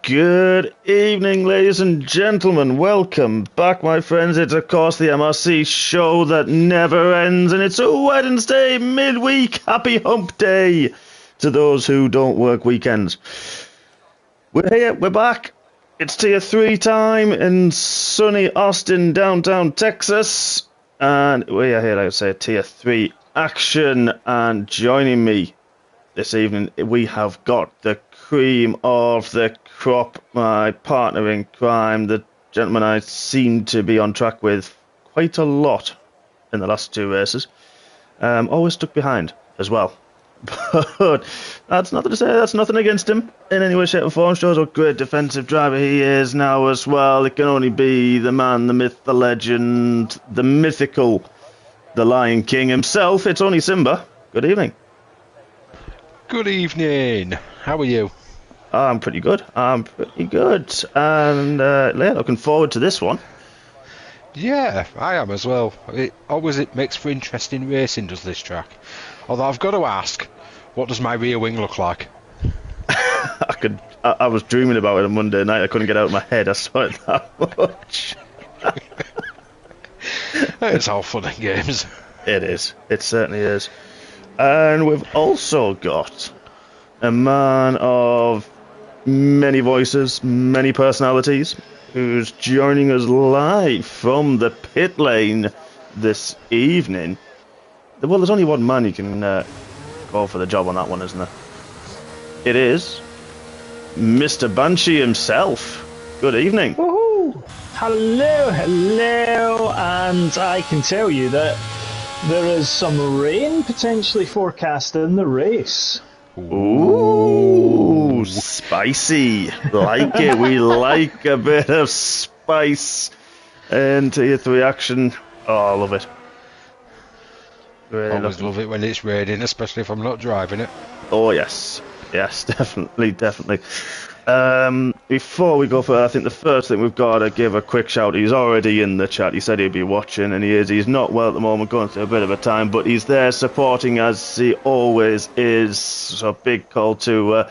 Good evening, ladies and gentlemen. Welcome back, my friends. It's, of course, the MRC show that never ends, and it's a Wednesday midweek. Happy hump day to those who don't work weekends. We're here. We're back. It's Tier 3 time in sunny Austin, downtown Texas. And we are here, like I say, Tier 3 action. And joining me this evening, we have got the cream of the crop, my partner in crime, the gentleman I seem to be on track with quite a lot in the last two races. Always stuck behind as well. But that's nothing to say, that's nothing against him in any way, shape or form. Shows what great defensive driver he is now as well. It can only be the man, the myth, the legend, the mythical, the Lion King himself. It's only Simba. Good evening. Good evening. How are you? I'm pretty good. And looking forward to this one. Yeah, I am as well. It makes for interesting racing, does this track? Although I've got to ask, what does my rear wing look like? I was dreaming about it on Monday night. I couldn't get it out of my head. I saw it that much. It's all fun and games. It is. It certainly is. And we've also got a man of many voices, many personalities, who's joining us live from the pit lane this evening. Well, there's only one man you can go for the job on that one, isn't there? It is Mr. Banshee himself. Good evening. Woohoo! Hello, and I can tell you that there is some rain potentially forecast in the race. Ooh, spicy. Like it. We like a bit of spice into your three action. Oh, I love it. Really Always love it when it's raining, especially if I'm not driving it. Oh, yes. Yes, definitely. Before we go further, I think the first thing we've got to give a quick shout. He's already in the chat. He said he'd be watching, and he is. He's not well at the moment, going through a bit of a time, but he's there supporting as he always is. So big call to,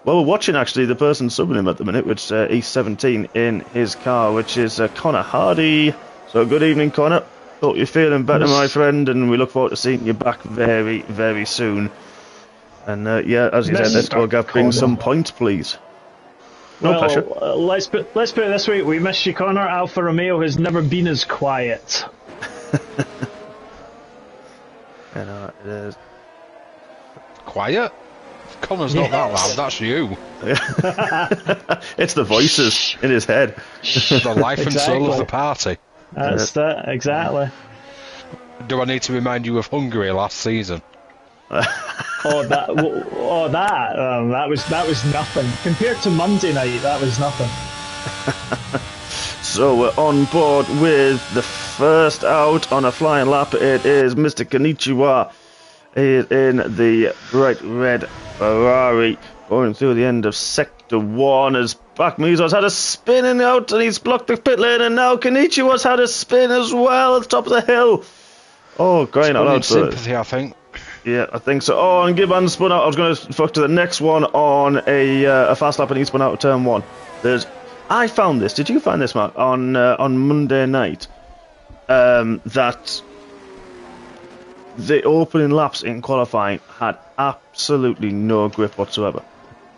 we're watching actually the person subbing him at the minute, which E17 in his car, which is Connor Hardy. So good evening, Connor. Hope you're feeling better, my friend, and we look forward to seeing you back very, very soon. And as you said, let's go, Gav, bring some points, please. No pressure. Let's put it this way: we miss you, Connor. Alfa Romeo has never been as quiet. It is. Quiet? Connor's not that loud. That's you. It's the voices in his head. The life and soul of the party. That's that exactly. Do I need to remind you of Hungary last season? That was nothing compared to Monday night. That was nothing. So we're on board with the first out on a flying lap. It is Mr. Konnichiwa. He is in the bright red Ferrari going through the end of sector 1 as Bakmizo's had a spin and out, and he's blocked the pit lane, and now Konnichiwa's had a spin as well at the top of the hill. Oh, great! Sympathy, I think. Yeah, I think so. Oh, and Gibbon spun out. I was going to fuck to the next one on a fast lap, and he spun out of turn 1. I found this. Did you find this, Mark, on Monday night? That the opening laps in qualifying had absolutely no grip whatsoever.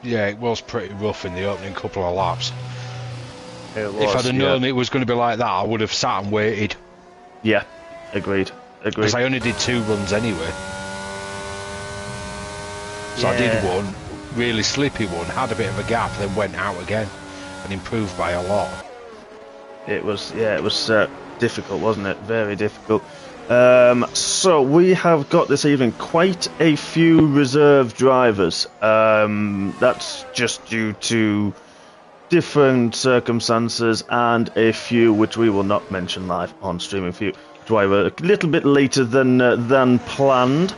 Yeah, it was pretty rough in the opening couple of laps. It was, if I'd have known it was going to be like that, I would have sat and waited. Yeah, agreed. Because I only did 2 runs anyway. So I did one, really slippy one, had a bit of a gap, then went out again, and improved by a lot. It was difficult, wasn't it? Very difficult. So we have got this evening quite a few reserve drivers. That's just due to different circumstances, and a few which we will not mention live on streaming for you, which why we're a little bit later than planned.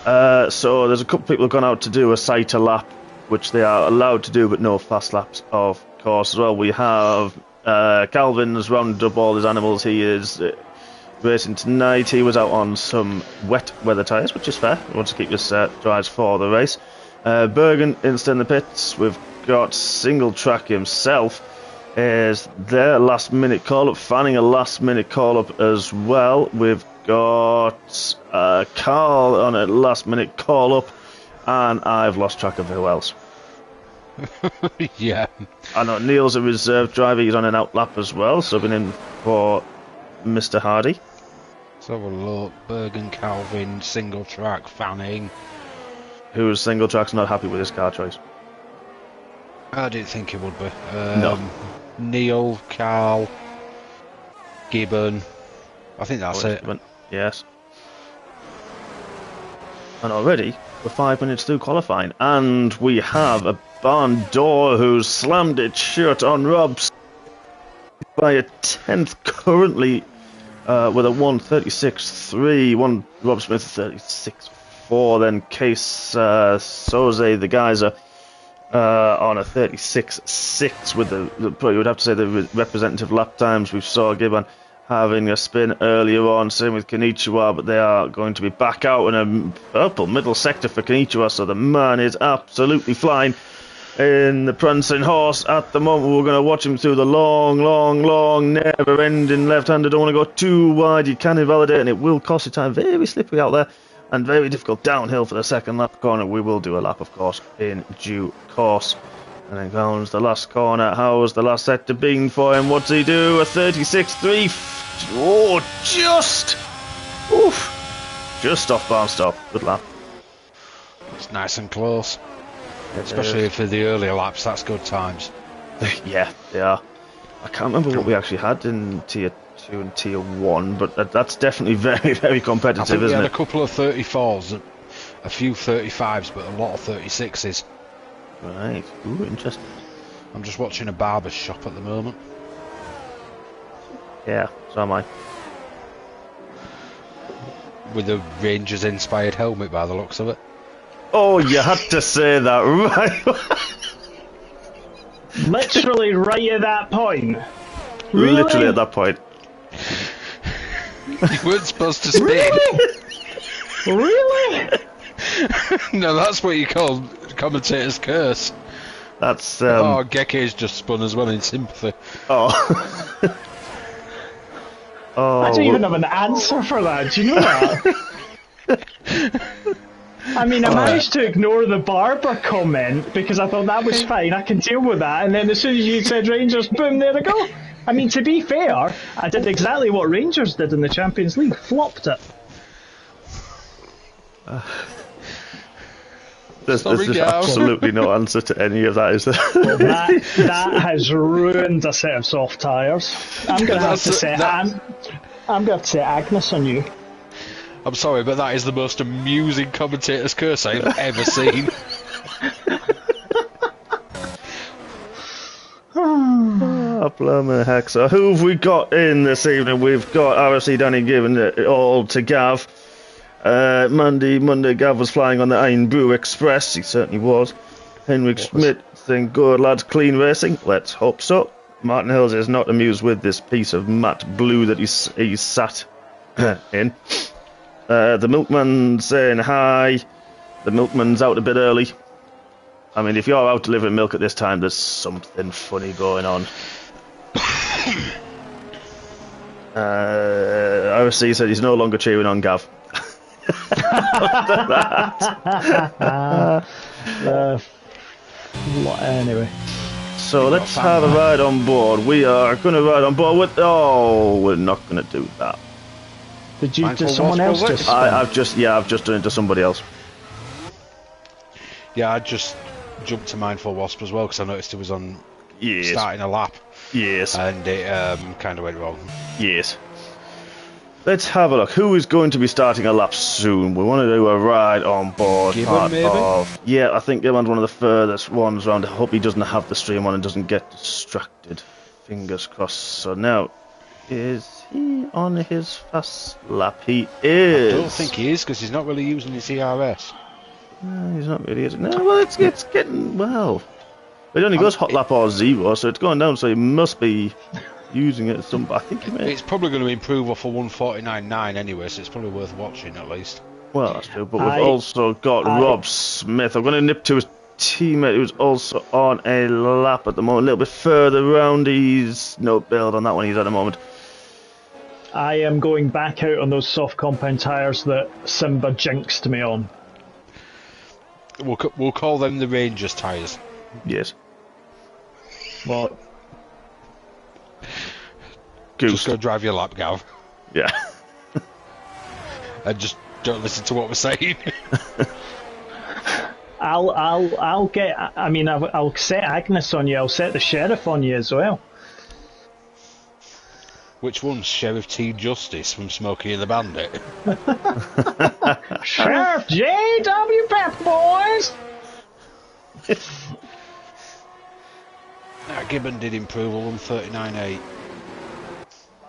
So there's a couple of people who've gone out to do a sighter lap, which they are allowed to do, but no fast laps, of course, as well. We have Calvin has rounded up all his animals. He is racing tonight. He was out on some wet weather tyres, which is fair. He wants to keep his drives for the race. Bergen in the pits with got Single Track himself as their last minute call up, fanning a last minute call up as well. We've got Carl on a last minute call up, and I've lost track of who else. Yeah. I know Neil's a reserve driver, he's on an outlap as well, subbing in for Mr. Hardy. Let's have a look. Bergen, Calvin, Single Track, Fanning. Who's Single Track's not happy with his car choice. I didn't think it would be. No. Neil, Carl, Gibbon. I think that's it. Yes. And already, we're 5 minutes through qualifying, and we have a barn door who's slammed its shut on Rob's by a tenth currently with a 1:36.3, one Rob Smith 36.4, then Case Soze, the guys are on a 36.6 with the you would have to say the representative lap times. We saw Gibbon having a spin earlier on, same with Konichiwa, but they are going to be back out in a purple middle sector for Konichiwa, so the man is absolutely flying in the prancing horse at the moment. We're going to watch him through the long, never-ending left-hander. Don't want to go too wide. You can invalidate, and it will cost you time. Very slippery out there, and very difficult downhill for the second lap corner. We will do a lap, of course, in due course. And then comes the last corner. How's the last sector been for him? What's he do? A 36.3. Oh, just off barn stop. Good lap. It's nice and close. Especially for the earlier laps, that's good times. Yeah, they are. I can't remember what we actually had in Tier 2 and Tier 1, but that's definitely very, very competitive, I think isn't we had it? a couple of 34s, a few 35s, but a lot of 36s. Right. Ooh, interesting. I'm just watching a barber's shop at the moment. Yeah, so am I. With a Rangers-inspired helmet by the looks of it. Oh, you had to say that, right? Literally right at that point. Really? Literally at that point. You weren't supposed to spin. Really? No, that's what you call commentator's curse. That's Oh, Gekke's just spun as well in sympathy. Oh. Oh. I don't even have an answer for that. Do you know that? I mean, I managed to ignore the barber comment because I thought that was fine. I can deal with that. And then as soon as you said Rangers, boom, there I go. I mean, to be fair, I did exactly what Rangers did in the Champions League. Flopped it. There's absolutely no answer to any of that, is there? Well, that has ruined a set of soft tyres. I'm going to have to say I'm going to have to say Agnes on you. I'm sorry, but that is the most amusing commentator's curse I've ever seen. Oh, blimey heck. So who have we got in this evening? We've got RFC Danny giving it all to Gav. Monday, Gav was flying on the Einbrew Express. He certainly was. Henrik Schmidt saying, good lads, clean racing. Let's hope so. Martin Hills is not amused with this piece of matte blue that he's sat in. The milkman saying hi. The milkman's out a bit early. I mean, if you're out delivering milk at this time, there's something funny going on. RFC said he's no longer cheering on Gav. Anyway. So let's have a ride on board. We are going to ride on board with... Oh, we're not going to do that. Did you do someone else just spin? I've just done it to somebody else. Yeah, I just jumped to Mindful Wasp as well because I noticed it was on starting a lap. Yes. And it kind of went wrong. Yes. Let's have a look. Who is going to be starting a lap soon? We want to do a ride on board. Gibbon, maybe? Yeah, I think Gibbon's one of the furthest ones around. I hope he doesn't have the stream on and doesn't get distracted. Fingers crossed. So now, is he on his fast lap? He is. I don't think he is because he's not really using his ERS. No, he's not really. No, well, it's getting well. It only goes hot lap or zero, so it's going down. So he must be using it. I think he may. It's probably going to improve off a 149.9 anyway, so it's probably worth watching at least. Well, that's true. But we've also got Rob Smith. I'm going to nip to his teammate who's also on a lap at the moment, a little bit further round. He's no build on that one, he's at the moment. I am going back out on those soft compound tyres that Simba jinxed me on. We'll call them the Rangers tyres. Yes. What? Goose. Just go drive your lap, Gav. Yeah. And just don't listen to what we're saying. I'll set Agnes on you. I'll set the sheriff on you as well. Which one's Sheriff T. Justice from Smokey and the Bandit? Sheriff J.W. Pep, boys! Gibbon did improve a 139.8.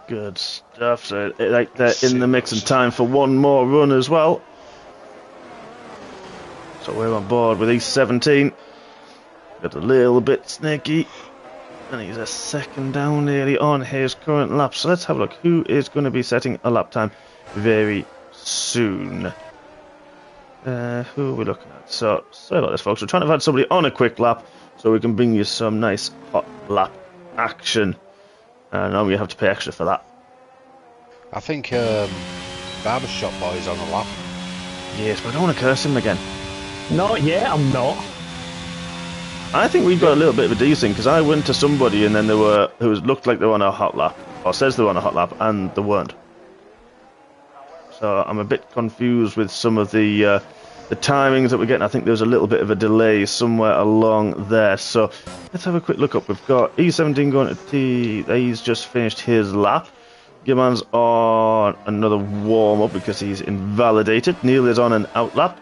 Good stuff. So like they're in the mix in time for one more run as well. So we're on board with E17. Got a little bit snaky. And he's a second down nearly on his current lap. So let's have a look. Who is going to be setting a lap time very soon? Who are we looking at? So, sorry about this, folks. We're trying to find somebody on a quick lap so we can bring you some nice hot lap action. And now we have to pay extra for that. I think Barbershop Boy's on a lap. Yes, but I don't want to curse him again. Not yet, I'm not. I think we've got a little bit of a decent because I went to somebody and then they were who looked like they were on a hot lap, or says they were on a hot lap, and they weren't. So I'm a bit confused with some of the timings that we're getting. I think there's a little bit of a delay somewhere along there. So let's have a quick look up. We've got E17 going to T. He's just finished his lap. Gimman's on another warm up because he's invalidated. Neil is on an out lap.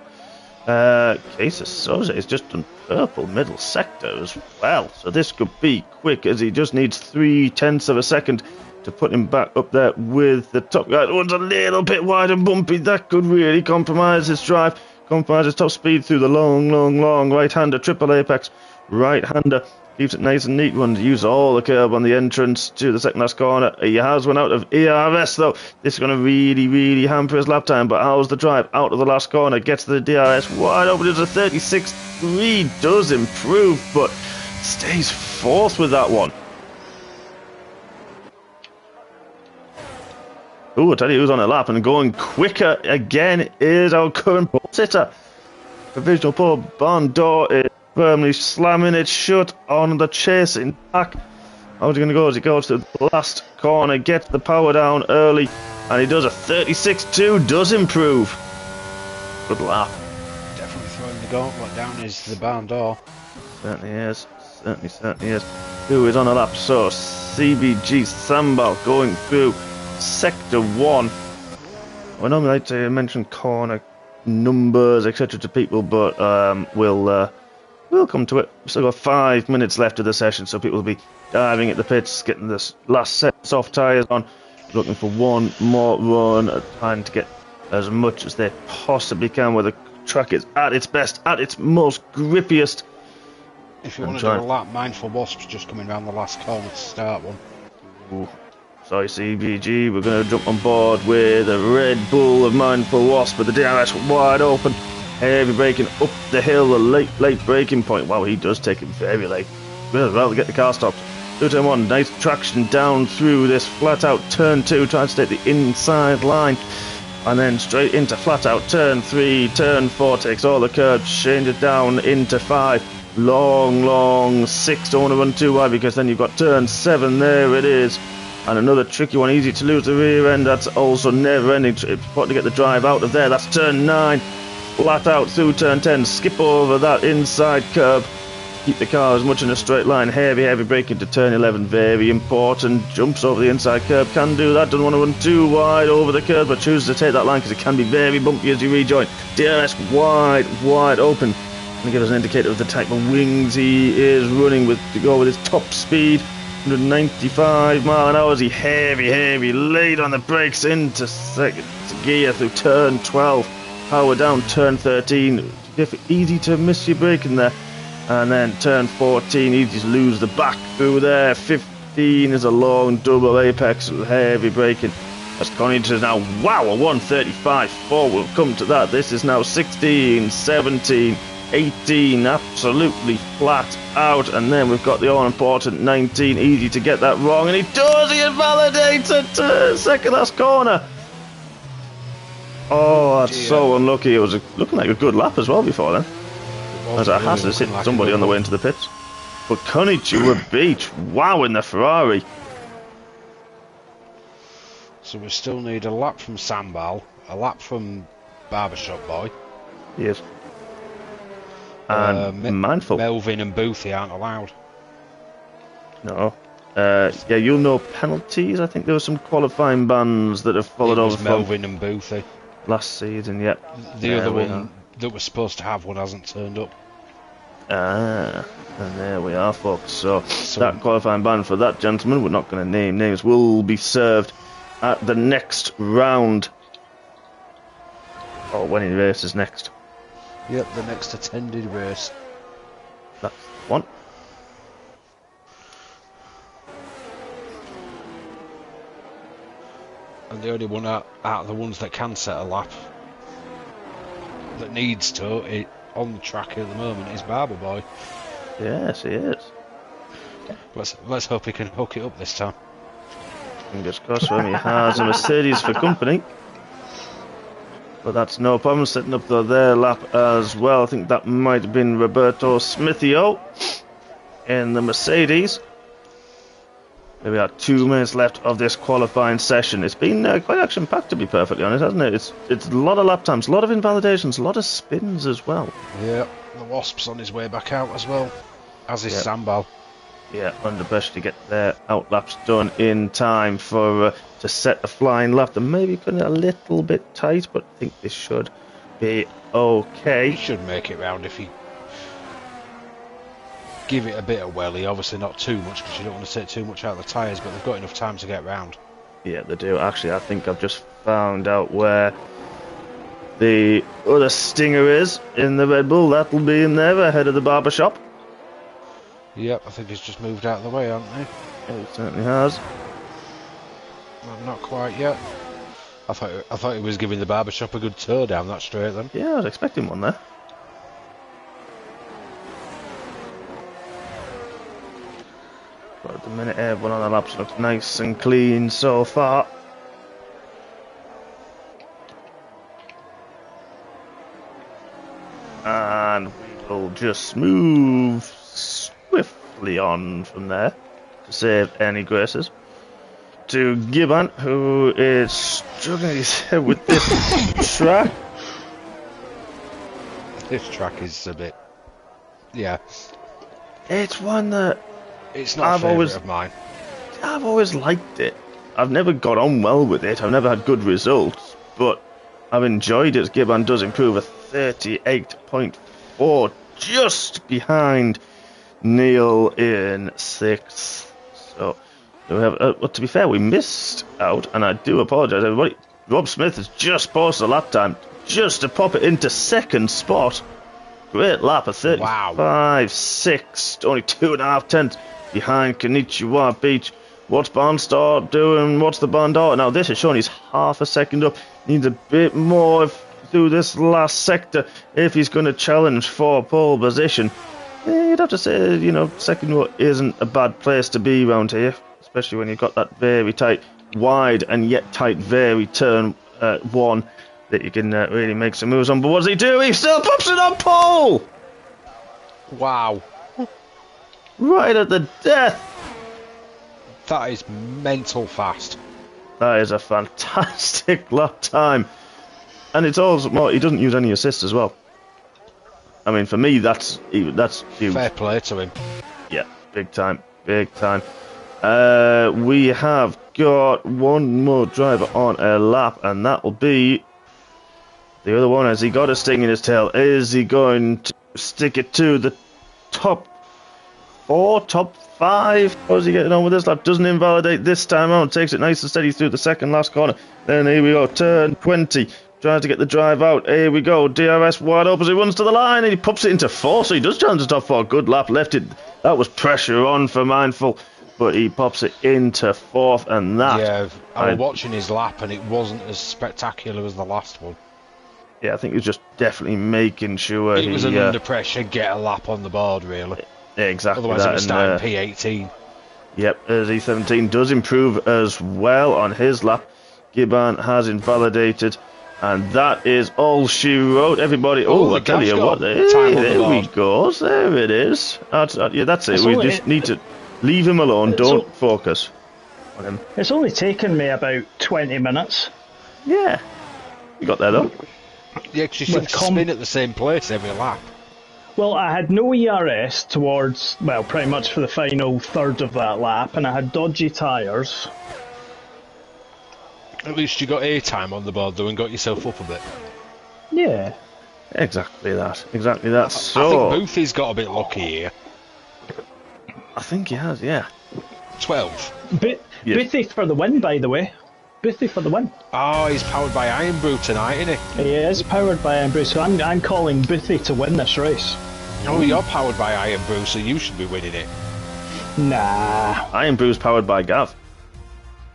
Case of Sosa is just done purple middle sector as well, so this could be quick as he just needs 0.3 of a second to put him back up there with the top guy. That one's a little bit wide and bumpy. That could really compromise his drive, compromise his top speed through the long right-hander, triple apex right-hander. Keeps it nice and neat. One to use all the curb on the entrance to the second last corner. He has one out of ERS though. This is going to really hamper his lap time. But how's the drive out of the last corner? Gets to the DRS wide open. It's a 36.3. Does improve, but stays fourth with that one. Ooh, I tell you who's on a lap and going quicker again is our current pole sitter. Provisional pole barn door is firmly slamming it shut on the chasing back. How's he going to go as he goes to the last corner, gets the power down early, and he does a 36.2, does improve. Good lap. Definitely throwing the gauntlet down is the barn door. Certainly is. Certainly is. Who is on a lap? So, CBG Sambal going through Sector 1. I normally like to mention corner numbers, etc. to people, but we'll come to it. We've still got 5 minutes left of the session, so people will be diving at the pits, getting this last set of soft tyres on, looking for one more run, trying to get as much as they possibly can where the track is at its best, at its most grippiest. If you want to do a lap, Mindful Wasp's just coming around the last corner to start one. Ooh. Sorry, CBG, we're going to jump on board with a Red Bull of Mindful Wasp with the DRS wide open. Heavy braking up the hill, a late braking point. Wow, he does take it very late. We'll rather get the car stopped. 2 turn 1, nice traction down through this flat out turn 2, trying to stay the inside line. And then straight into flat out turn 3, turn 4, takes all the curbs, change it down into 5. Long 6, don't want to run too wide because then you've got turn 7, there it is. And another tricky one, easy to lose the rear end, that's also never ending. It's important to get the drive out of there, that's turn 9. Flat out through turn 10, skip over that inside curb, keep the car as much in a straight line, heavy braking to turn 11, very important, jumps over the inside curb, can do that, doesn't want to run too wide over the curb, but chooses to take that line because it can be very bumpy as you rejoin. DRS wide open, and give us an indicator of the type of wings he is running with to go with his top speed. 195 mile an hour as he heavy late on the brakes into second gear through turn 12. Power down turn 13, easy to miss your braking there, and then turn 14, easy to lose the back through there. 15 is a long double apex, heavy braking. As Connington is now, wow, a 135.4, we'll come to that. This is now 16, 17, 18, absolutely flat out. And then we've got the all-important 19, easy to get that wrong. And he does, he invalidates it, second last corner. Oh, that's so unlucky. It was looking like a good lap as well before then. As a Haas hit somebody on the way into the pits. But Konnichiwa Beach, wow, in the Ferrari. So we still need a lap from Sambal, a lap from Barbershop Boy. Yes. And mindful. Melvin and Boothie aren't allowed. No. Yeah, you'll know penalties. I think there were some qualifying bans that have followed over from Melvin and Boothie. Last season, yep. The other one that was supposed to have one hasn't turned up. Ah, and there we are, folks. So that qualifying ban for that gentleman, we're not going to name names, will be served at the next round. Oh, when he races next. Yep, the next attended race. That's one. And the only one out of the ones that can set a lap that needs to on the track at the moment is Barber Boy. Yes, he is. Let's hope he can hook it up this time. Fingers crossed when he has a Mercedes for company. But that's no problem, setting up their lap as well. I think that might have been Roberto Smithio in the Mercedes. There we are, 2 minutes left of this qualifying session. It's been quite action-packed, to be perfectly honest, hasn't it? It's a lot of lap times, a lot of invalidations, a lot of spins as well. Yeah, the Wasp's on his way back out as well, as is Sambal. Yeah, under pressure to get their outlaps done in time for to set a flying lap. They maybe got a little bit tight, but I think this should be okay. He should make it round if he give it a bit of welly. Obviously not too much because you don't want to take too much out of the tyres, but they've got enough time to get round. Yeah, they do. Actually, I think I've just found out where the other Stinger is in the Red Bull. That'll be in there ahead of the barbershop. Yep, I think he's just moved out of the way, hasn't he? Yeah, he certainly has. Well, not quite yet. I thought he was giving the barbershop a good tour down that straight then. Yeah, I was expecting one there. But at the minute, everyone on the laps looks nice and clean so far. And we'll just move swiftly on from there to save any graces to Gibbon, who is struggling with this track. This track is a bit, yeah. It's one that it's not a favourite of mine. I've always liked it. I've never got on well with it. I've never had good results, but I've enjoyed it. Gibbon does improve a 38.4, just behind Neil in 6th. So we have, well, to be fair, we missed out, and I do apologise, everybody. Rob Smith has just posted a lap time just to pop it into 2nd spot. Great lap of 35.6, only 2.5 tenths behind Konnichiwa Beach. What's Barnstar doing? What's the Bandar? Now this is showing he's half a second up. Needs a bit more through this last sector if he's going to challenge for pole position. You'd have to say, you know, second row isn't a bad place to be around here, especially when you've got that very tight, wide and yet tight, very turn one that you can really make some moves on. But what does he do? He still pops it on pole! Wow. Right at the death. That is mental fast. That is a fantastic lap time. And it's also, well, he doesn't use any assist as well. I mean, for me, that's huge. Fair play to him. Yeah, big time, big time. We have got one more driver on a lap, and that will be the other one. Has he got a sting in his tail? Is he going to stick it to the top 4, top 5? How's he getting on with this lap? Doesn't invalidate this time out. Takes it nice and steady through the second last corner. Then here we go, turn 20. Trying to get the drive out. Here we go. DRS wide open as he runs to the line, and he pops it into 4th. So he does challenge the top 4. Good lap. Left it. That was pressure on for Mindful, but he pops it into 4th, and that. Yeah, I was watching his lap, and it wasn't as spectacular as the last one. Yeah, I think he was just definitely making sure It was an under pressure, get a lap on the board, really. Exactly. Otherwise, that. it was starting P18. Yep, as E17 does improve as well on his lap. Gibbon has invalidated, and that is all she wrote. Everybody, I tell you what, there we go. There it is. Yeah, that's it. We just need to leave him alone. Don't focus on him. It's only taken me about 20 minutes. Yeah, you got there though. Yeah, because you should spin at the same place every lap. Well, I had no ERS towards, well, pretty much for the final third of that lap, and I had dodgy tyres. At least you got A time on the board though and got yourself up a bit. Yeah. Exactly that. Exactly that. So I think Boothie's got a bit lucky here. I think he has, yeah. 12. Boothie for the win, by the way. Boothie for the win. Oh, he's powered by Iron Brew tonight, isn't he? He is powered by Iron Brew, so I'm calling Boothie to win this race. Oh, you're powered by Iron Brew, so you should be winning it. Nah. Iron Brew's powered by Gav.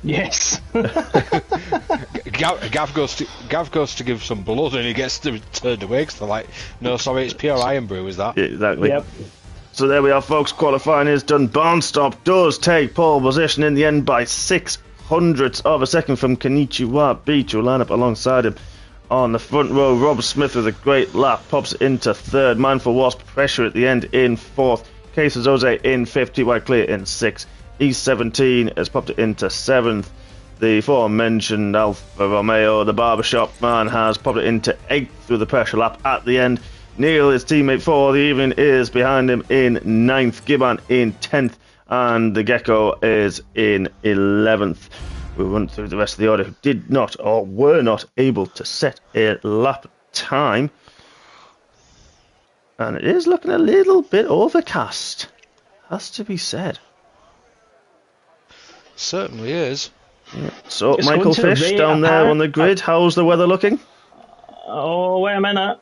Yes. Gav goes to give some blood and he gets turned away because they're like, no, sorry, it's pure Iron Brew, is that? Yeah, exactly. Yep. So there we are, folks. Qualifying is done. Barnstop does take pole position in the end by 0.06 of a second from Kenichiwa Beach, who line up alongside him on the front row. Rob Smith with a great lap pops into third. Mindful Wasp pressure at the end in fourth. Cases Jose in fifth. T.Y. Clear in sixth. E17 has popped it into seventh. The aforementioned Alfa Romeo, the barbershop man, has popped it into eighth through the pressure lap at the end. Neil, his teammate for the evening, is behind him in ninth. Gibbon in 10th. And the Gecko is in 11th. We'll run through the rest of the order who did not or were not able to set a lap time. And it is looking a little bit overcast. Has to be said. Certainly is. Yeah. So, it's Michael Fish down there on the grid. How's the weather looking? Oh, wait a minute.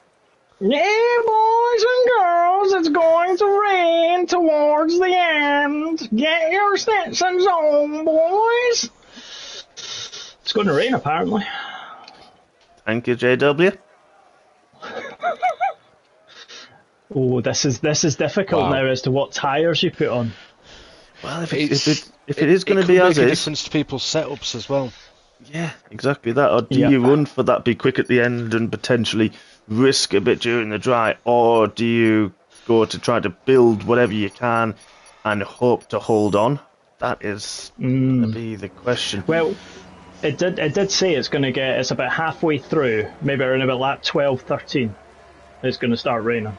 Yeah, boys and girls, it's going to rain towards the end. Get your Stetsons on, boys. It's going to rain, apparently. Thank you, JW. Oh, this is difficult now as to what tyres you put on. Well, if it is going to be as is, it could make a difference to people's setups as well. Yeah, exactly that. Or do you run for that, be quick at the end and potentially risk a bit during the dry, or do you go to try to build whatever you can and hope to hold on? That is going to be the question. Well, it did say it's about halfway through, maybe around about lap 12, 13. It's going to start raining.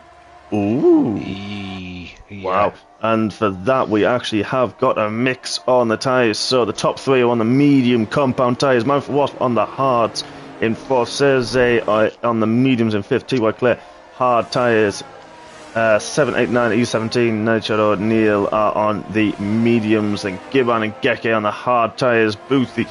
Ooh. Yeah. Wow. And for that, we actually have got a mix on the tyres. So the top three are on the medium compound tyres. Manfred Wasp on the hards in fourth. Serze on the mediums in fifth. T.Y. Clare hard tyres. 7, 8, 9, E17, Nigel O'Neill are on the mediums. Then Gibbon and Geke on the hard tyres. Boothie,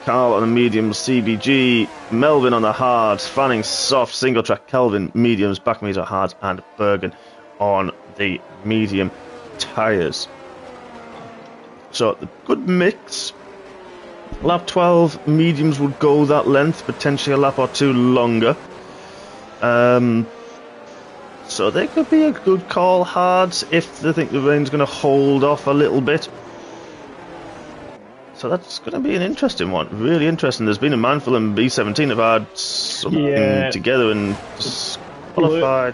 Carl on the mediums. CBG, Melvin on the hards. Fanning soft. Single track Kelvin mediums. Backmeter hards. And Bergen on the medium tyres. So the good mix. Lap 12 mediums would go that length, potentially a lap or two longer. So there could be a good call hards if they think the rain's going to hold off a little bit. So that's going to be an interesting one, really interesting. There's been a mindful and B17 have had something together and qualified.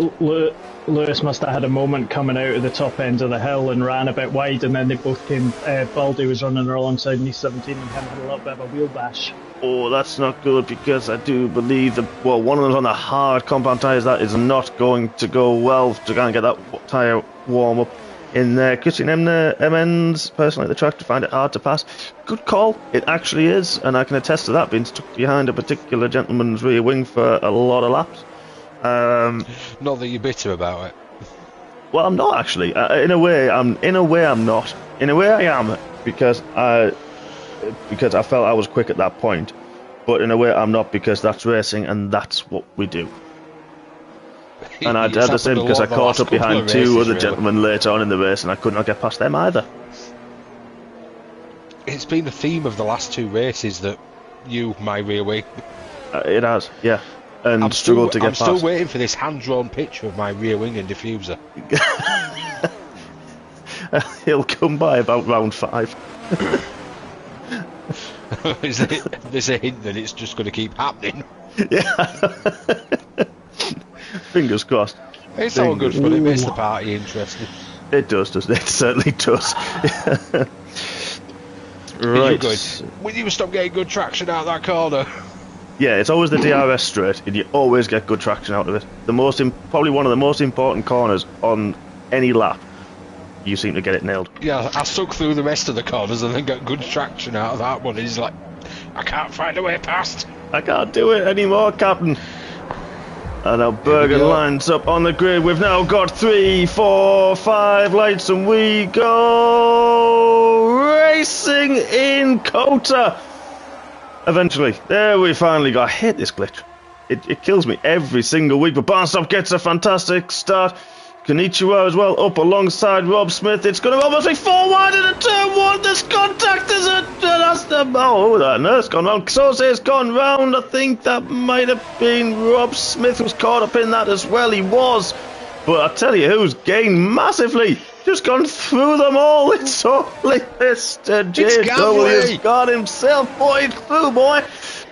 Lewis must have had a moment coming out of the top end of the hill and ran a bit wide, and then they both came. Baldy was running alongside me 17 and him had a little bit of a wheel bash. Oh, that's not good, because I do believe that, well, one of them's on the hard compound tyres. That is not going to go well to try and get that tyre warm up in there. Christian Emmons, personally at the track, to find it hard to pass. Good call, it actually is, and I can attest to that, being stuck behind a particular gentleman's rear wing for a lot of laps. Not that you're bitter about it. Well, I'm not actually. In a way, I'm not. In a way, I am, because I felt I was quick at that point. But in a way, I'm not, because that's racing and that's what we do. And I had the same because I caught up behind two other gentlemen later on in the race, and I could not get past them either. It's been the theme of the last two races that my rear wing. It has, yeah. and struggled to get past. I'm still waiting for this hand-drawn picture of my rear wing and diffuser. He'll come by about round 5. There's a hint that it's just going to keep happening. Yeah. Fingers crossed. It's all good fun. It makes the party interesting. It does, doesn't it? It certainly does. Right. Will you stop getting good traction out of that corner? Yeah, it's always the DRS straight, and you always get good traction out of it. Probably one of the most important corners on any lap. You seem to get it nailed. Yeah, I stuck through the rest of the corners and then got good traction out of that one. He's like, I can't find a way past. I can't do it anymore, Captain. And now Bergen lines up on the grid. We've now got 3, 4, 5 lights, and we go racing in Kota. Eventually, there we finally got. I hate this glitch. It kills me every single week. But Barnstop gets a fantastic start. Konnichiwa as well, up alongside Rob Smith. It's going to almost be 4 wide in a turn 1. This contact is that's the it's gone round. Sose's gone round. I think that might have been Rob Smith who's caught up in that as well. He was. But I tell you who's gained massively. Just gone through them all. It's only Mr. JW's got himself boy through, boy.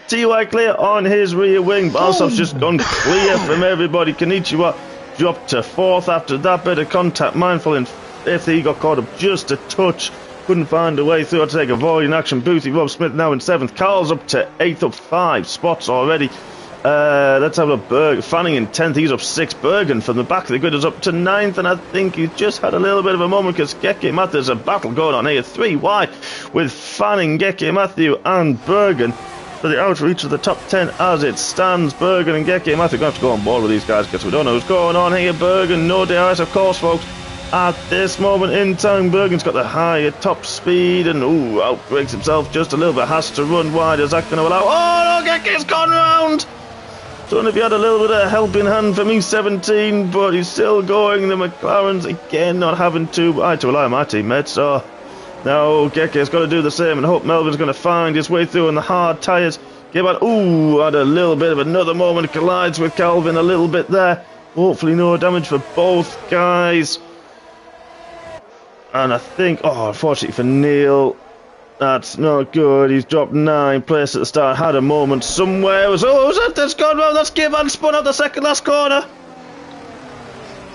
TY clear on his rear wing. Barnstop's just gone clear from everybody. Konnichiwa dropped to 4th after that bit of contact. Mindful in 5th, he got caught up just a touch. Couldn't find a way through. Had to take a volley in action. Boothie, Rob Smith now in 7th. Carl's up to 8th, up 5 spots already. Let's have a Berg. Fanning in 10th, he's up 6. Bergen from the back of the grid is up to 9th, and I think he's just had a little bit of a moment because Geke Matthew, there's a battle going on here. 3 wide with Fanning, Geke Matthew, and Bergen for the outreach of the top 10 as it stands. Bergen and Geke Matthew going to have to go on board with these guys because we don't know what's going on here. Bergen, no DRS, of course, folks. At this moment in time, Bergen's got the higher top speed and outbreaks himself just a little bit. Has to run wide. Is that going to allow? Oh no, Geke's gone round. Don't know if he had a little bit of a helping hand from E17, but he's still going. The McLarens again not having to. I had to rely on my teammates, so now Geke's got to do the same and hope Melvin's going to find his way through on the hard tyres. Had a little bit of another moment. Collides with Calvin a little bit there. Hopefully no damage for both guys. And I think, unfortunately for Neil, that's not good. He's dropped 9 places at the start. Had a moment somewhere. Who's that? That's gone round. That's Givan spun out the second last corner.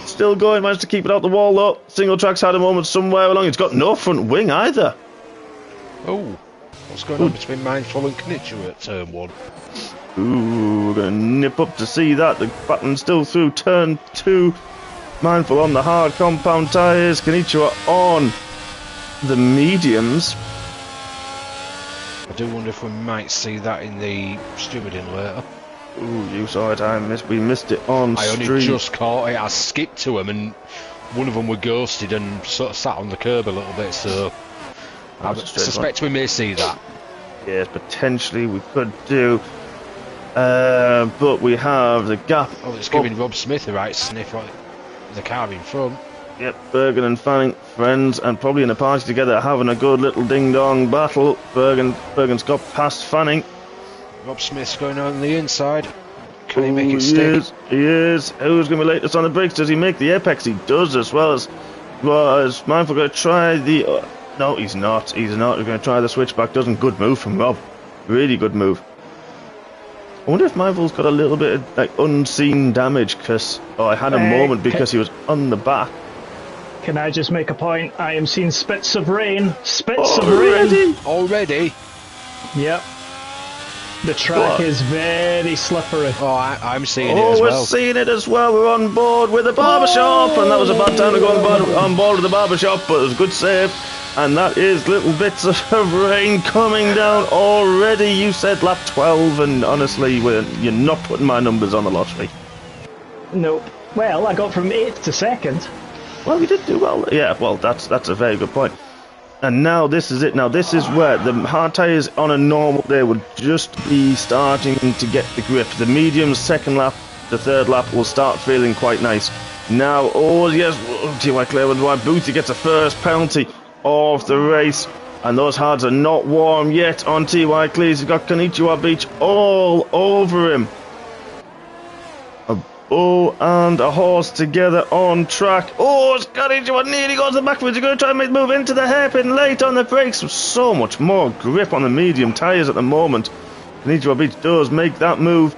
Still going. Managed to keep it out the wall though. Single Track's had a moment somewhere along. It's got no front wing either. Oh, what's going on between Mindful and Konnichiwa at turn 1? We're going to nip up to see that. The baton's still through turn 2. Mindful on the hard compound tyres. Konnichiwa on the mediums. I do wonder if we might see that in the stewarding later. You saw it. We missed it on stream. I only just caught it. I skipped to them and one of them were ghosted and sort of sat on the curb a little bit, so I suspect we may see that. Yes, potentially we could do. But we have the gap. Oh, it's giving Rob Smith a right sniff on the car in front. Yep, Bergen and Fanning, friends, and probably in a party together, having a good little ding-dong battle. Bergen's got past Fanning. Rob Smith's going on the inside. Can he make it stick? He is. Who's going to be latest on the brakes? Does he make the apex? He does, as well as Mindful going to try the... no, he's not. He's going to try the switchback. Doesn't. Good move from Rob. Really good move. I wonder if Mindful's got a little bit of unseen damage because I had a moment because he was on the back. Can I just make a point? I am seeing spits of rain. Spits of rain. Already? Yep. The track is very slippery. Oh, I'm seeing it as well. Oh, we're seeing it as well. We're on board with the barbershop, and that was a bad time to go on board with the barbershop, but it was a good save. And that is little bits of rain coming down already. You said lap 12, and honestly, you're not putting my numbers on the lottery. Nope. Well, I got from 8th to 2nd. Well, you did do well. Yeah, well, that's a very good point. And now this is it. Now this is where the hard tyres on a normal day would just be starting to get the grip. The mediums, second lap, the third lap will start feeling quite nice. Now, oh yes, TY Clarewood, why Boothie gets a first penalty of the race. And those hards are not warm yet on TY Cleese. He's got Konnichiwa Beach all over him. Oh, and a horse together on track. Oh, Konnichiwa nearly goes to the backwards. You're going to try and make the move into the hairpin, late on the brakes. So much more grip on the medium tyres at the moment. Konnichiwa Beach does make that move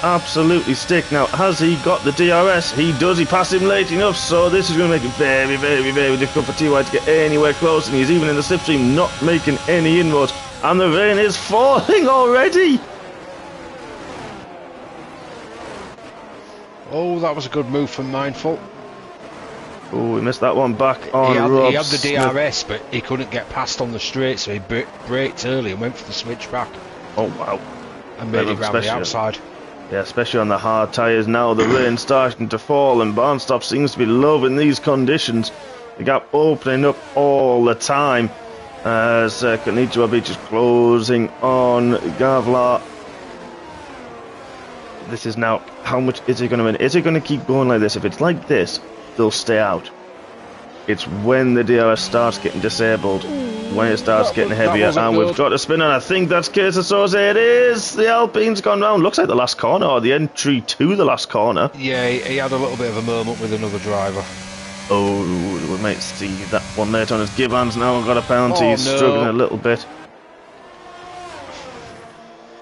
absolutely stick. Now, has he got the DRS? He does. He passed him late enough, so this is going to make it very, very, very difficult for TY to get anywhere close, and he's even in the slipstream not making any inroads, and the rain is falling already. Oh, that was a good move from Mindful. Oh, we missed that one back on He had the Smith. DRS, but he couldn't get past on the straight, so he braked early and went for the switch back. Oh, wow. And made it round the outside. Yeah, especially on the hard tyres now. The rain's starting to fall, and Barnstop seems to be loving these conditions. The gap opening up all the time as Konnichiwa Beach is closing on Gavlar. This is now, how much is it going to win? Is it going to keep going like this? If it's like this, they'll stay out. It's when the DRS starts getting disabled, when it starts getting heavier, and we've got a spin, and I think that's Case Associate. It is! The Alpine's gone round. Looks like the last corner, or the entry to the last corner. Yeah, he had a little bit of a moment with another driver. Oh, we might see that one later on as Gibbons now got a penalty. He's struggling a little bit.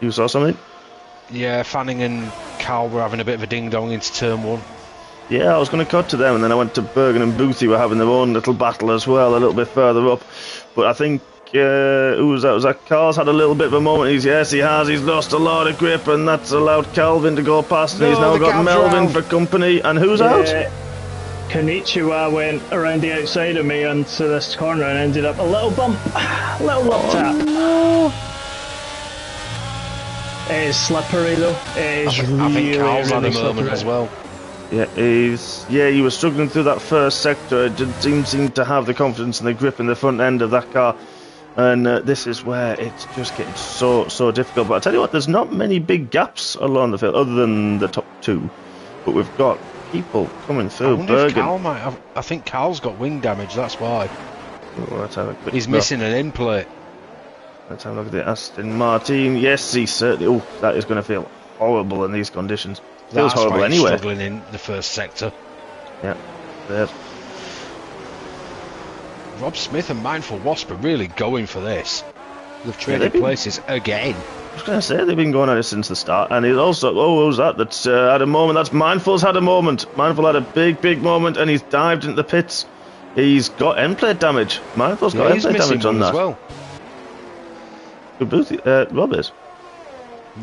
You saw something? Yeah, Fanning and Carl were having a bit of a ding-dong into turn one. Yeah, I was going to cut to them, and then I went to Bergen and Boothie were having their own little battle as well, a little bit further up. But I think, who was that? Was that Carl's had a little bit of a moment? Yes, he has. He's lost a lot of grip, and that's allowed Calvin to go past, and he's now got Melvin for company. And who's out? Konnichiwa went around the outside of me onto this corner and ended up a little bump, little lip tap. No. It is slippery though. It is I think Carl's had a moment slippery as well. Yeah, he was struggling through that first sector. It didn't seem to have the confidence and the grip in the front end of that car. And this is where it's just getting so difficult. But I tell you what, there's not many big gaps along the field, other than the top two. But we've got people coming through. I wonder if Carl might have, I think Carl's got wing damage, that's why. Oh, let's have a quick He's look. missing an end plate. Let's have a look at the Aston Martin. Yes, he certainly... Oh, that is going to feel horrible in these conditions. Feels That's horrible why he's anyway. struggling in the first sector. Yeah, there. Rob Smith and Mindful Wasp are really going for this. They've traded they've been- places again. I was going to say, they've been going at it since the start. And he's also... Oh, what was that? That's had a moment. That's Mindful's had a moment. Mindful had a big moment, and he's dived into the pits. He's got end plate damage. Mindful's got end he's plate missing damage on one that. as well. Rob is.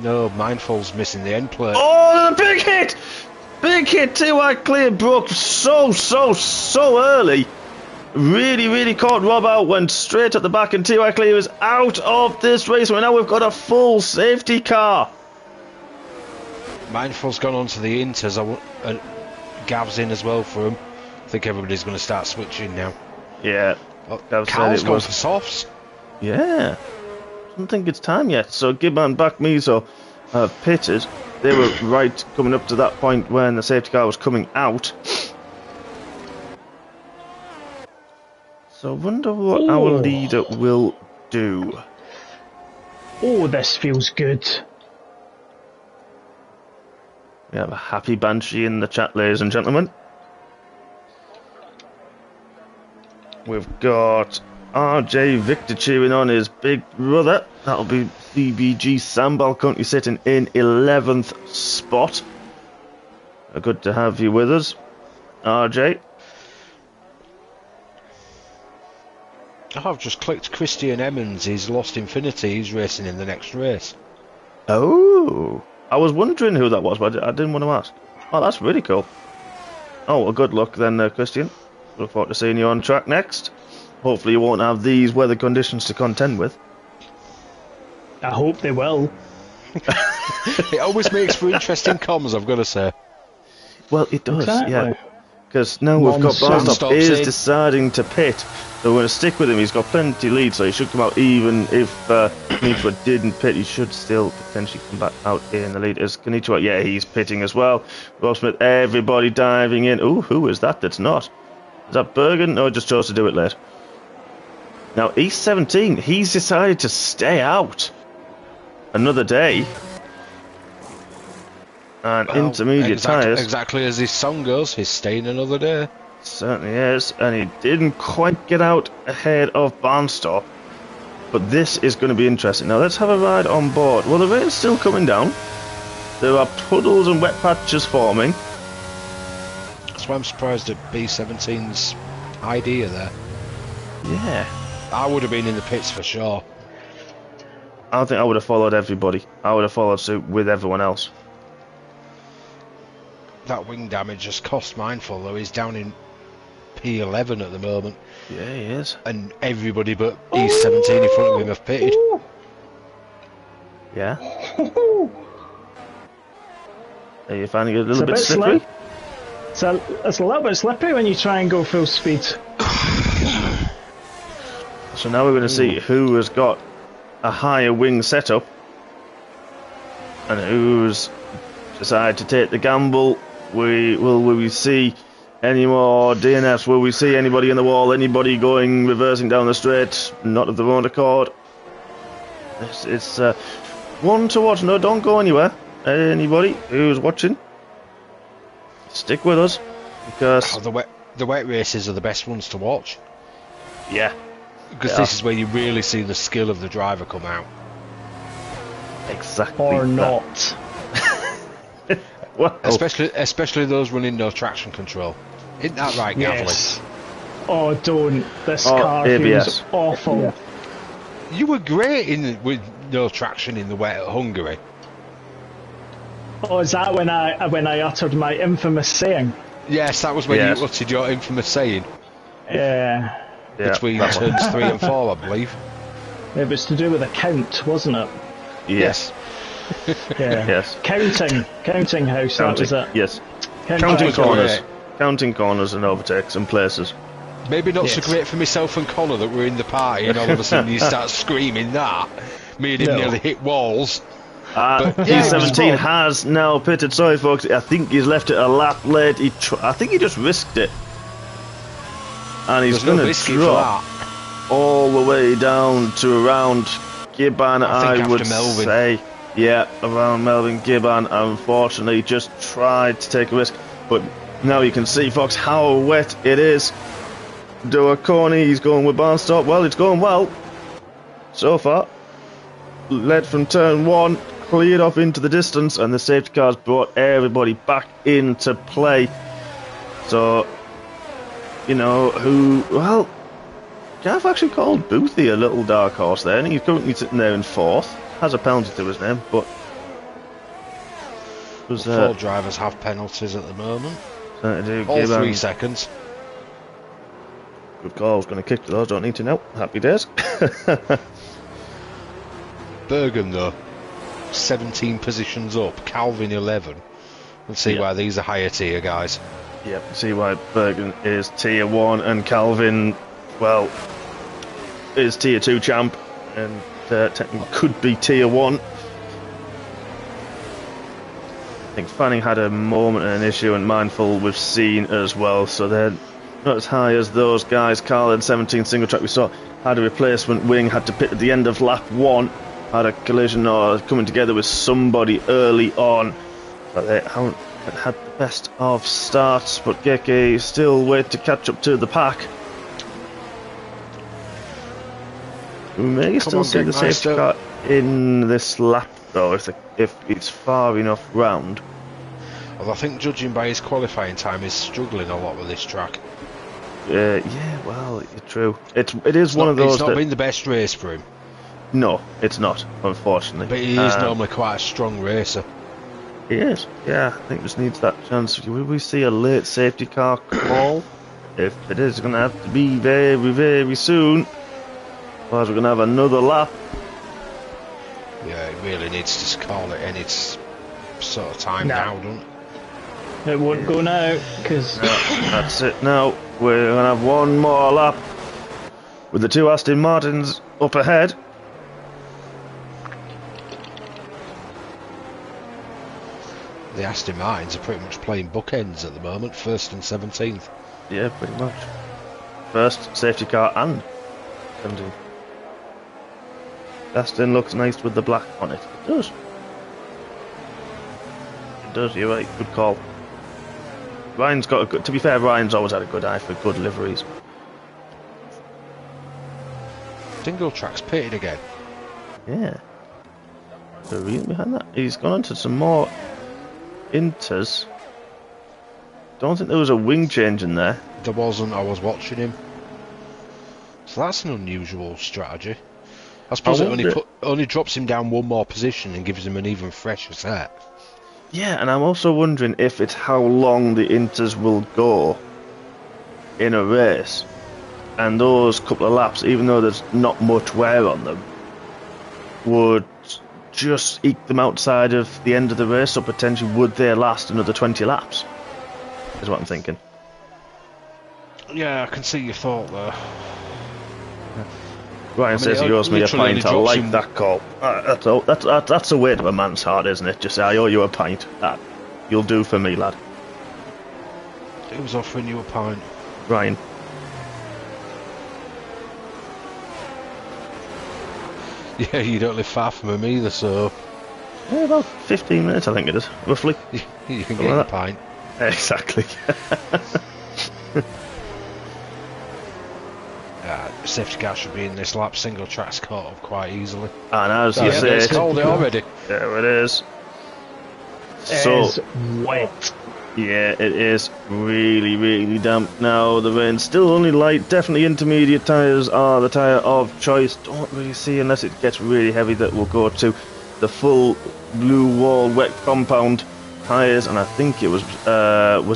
No, Mindful's missing the end plate. Oh, the big hit! Big hit. TY Clear broke so early. Really caught Rob out, went straight at the back, and TY Clear is out of this race. And now we've got a full safety car. Mindful's gone on to the Inters. Gav's in as well for him. I think everybody's going to start switching now. Yeah. Gav said Carl's it gone was- for softs. Yeah. I don't think it's time yet. So Gibban back Miso have pitted. They were right coming up to that point when the safety car was coming out. So I wonder what our leader will do. Oh, this feels good. We have a happy Banshee in the chat, ladies and gentlemen. We've got RJ Victor cheering on his big brother. That'll be CBG Sambal currently sitting in 11th spot. Good to have you with us, RJ. I've just clicked Christian Emmons. He's lost Infinity. He's racing in the next race. Oh, I was wondering who that was, but I didn't want to ask. Oh, that's really cool. Oh, well, good luck then, Christian. Look forward to seeing you on track next. Hopefully you won't have these weather conditions to contend with. I hope they will. It always makes for interesting comms, I've got to say. Well, it does, Exactly. yeah. Because now we've got Monsoon Barstop stops is in. deciding to pit. So we're going to stick with him. He's got plenty lead, so he should come out even if Konnichiwa didn't pit. He should still potentially come back out in the lead. Is Konnichiwa? Yeah, he's pitting as well. Rob Smith, everybody diving in. Ooh, who is that that's not? Is that Bergen? No, just chose to do it late. Now, East 17, he's decided to stay out another day. and intermediate tyres. Exactly as his song goes, he's staying another day. Certainly is, and he didn't quite get out ahead of Barnstop. But this is going to be interesting. Now let's have a ride on board. Well, the rain's still coming down. There are puddles and wet patches forming. That's why I'm surprised at B17's idea there. Yeah. I would have been in the pits for sure. I think I would have followed everybody. I would have followed suit with everyone else. That wing damage has cost Mindful, though. He's down in P11 at the moment. Yeah, he is. And everybody but E17 in front of him have pitted. Yeah. Are you finding it a little bit slippery? It's a little bit slippery when you try and go full speed. So now we're going to see who has got a higher wing setup and who's decided to take the gamble. Will we see any more DNFs? Will we see anybody in the wall? Anybody reversing down the straight? Not of their own accord. It's one to watch. No, don't go anywhere. Anybody who's watching, stick with us because the wet races are the best ones to watch. Yeah. Because this is where you really see the skill of the driver come out. Exactly. Or not. Well, especially those running no traction control. Isn't that right, Gavley? Yes. Oh, don't. This car ABS. feels awful. Yeah. You were great with no traction in the wet at Hungary. Oh, is that when I uttered my infamous saying? Yes, that was when you uttered your infamous saying. Yeah. Between turns 3 and 4, I believe. It was to do with a count, wasn't it? Yes. Yeah. Yes. Counting house. That was it. Yes. Counting Counting corners and overtakes and places. Maybe not so great for myself and Connor that we're in the party and all of a sudden you start screaming that. Me and him nearly hit walls. E17 has now pitted. Sorry, folks. I think he's left it a lap late. I think he just risked it. And he's going to drop all the way down to around Gibbon, I would say. Yeah, around Melvin Gibbon. Unfortunately, just tried to take a risk. But now you can see, folks, how wet it is. Duaconi, he's going with Barnstop. Well, it's going well so far. Led from turn 1, cleared off into the distance, and the safety cars brought everybody back into play. So, you know, Gav actually called Boothie a little dark horse there, and he's currently sitting there in 4th. Has a penalty to his name, but... Four drivers have penalties at the moment. All 3 seconds. Good call, I was going to kick to those, don't need to know. Happy days. Bergen, though, 17 positions up, Calvin 11. Let's see why these are higher tier guys. Yep, see why Bergen is tier 1 and Calvin, well, is tier 2 champ and technically could be tier 1. I think Fanning had a moment and an issue, and Mindful we've seen as well, so they're not as high as those guys. Carl had 17 single track, we saw, had a replacement wing, had to pit at the end of lap 1, had a collision or coming together with somebody early on, but they haven't had the best of starts. But Geke still wait to catch up to the pack. We may still see the safety car in this lap though, if it's far enough round. Well, I think judging by his qualifying time, he's struggling a lot with this track. Yeah, well, true. It is one of those. It's not been the best race for him. No, it's not, unfortunately. But he is normally quite a strong racer. He is, yeah. I think just needs that chance. Will we see a late safety car call? If it is, it's going to have to be very, very soon. Otherwise, we're going to have another lap. Yeah, it really needs to call it any sort of time now, doesn't it? It won't go now, because... No, that's it now. We're going to have one more lap with the 2 Aston Martins up ahead. The Aston Martins are pretty much playing bookends at the moment, 1st and 17th. Yeah, pretty much. First safety car and 17th. Aston looks nice with the black on it. It does. it does. You're right. Good call. Ryan's got a good... To be fair, Ryan's always had a good eye for good liveries. Single track's pitted again. Yeah. The reason behind that. He's gone on to some more inters. Don't think there was a wing change in there. There wasn't. I was watching him. So that's an unusual strategy. I suppose it only drops him down one more position and gives him an even fresher set. Yeah, and I'm also wondering if it's how long the inters will go in a race. And those couple of laps, even though there's not much wear on them, would just eke them outside of the end of the race, or potentially would they last another 20 laps? Is what I'm thinking. Yeah, I can see your thought there. Ryan says he owes me a pint. I like that call. That's a weight of a man's heart, isn't it? Just say, I owe you a pint. That you'll do for me, lad. Who was offering you a pint? Ryan. Yeah, you don't live far from him either, so... Yeah, about 15 minutes, I think it is, roughly. You can get a pint. Exactly. Safety car should be in this lap. Single track's caught up quite easily. And as you say, it's called it already. There it is. It is wet. Yeah, it is really, really damp now. The rain's still only light. Definitely intermediate tyres are the tyre of choice. Don't really see, unless it gets really heavy, that we'll go to the full blue wall wet compound tyres. And I think it was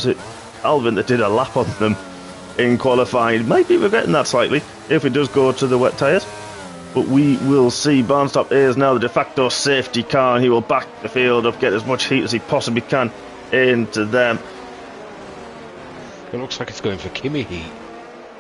it Alvin that did a lap on them in qualifying. Might be regretting that slightly if it does go to the wet tyres. But we will see. Barnstop is now the de facto safety car, and he will back the field up, get as much heat as he possibly can into them. It looks like it's going for Kimmy heat.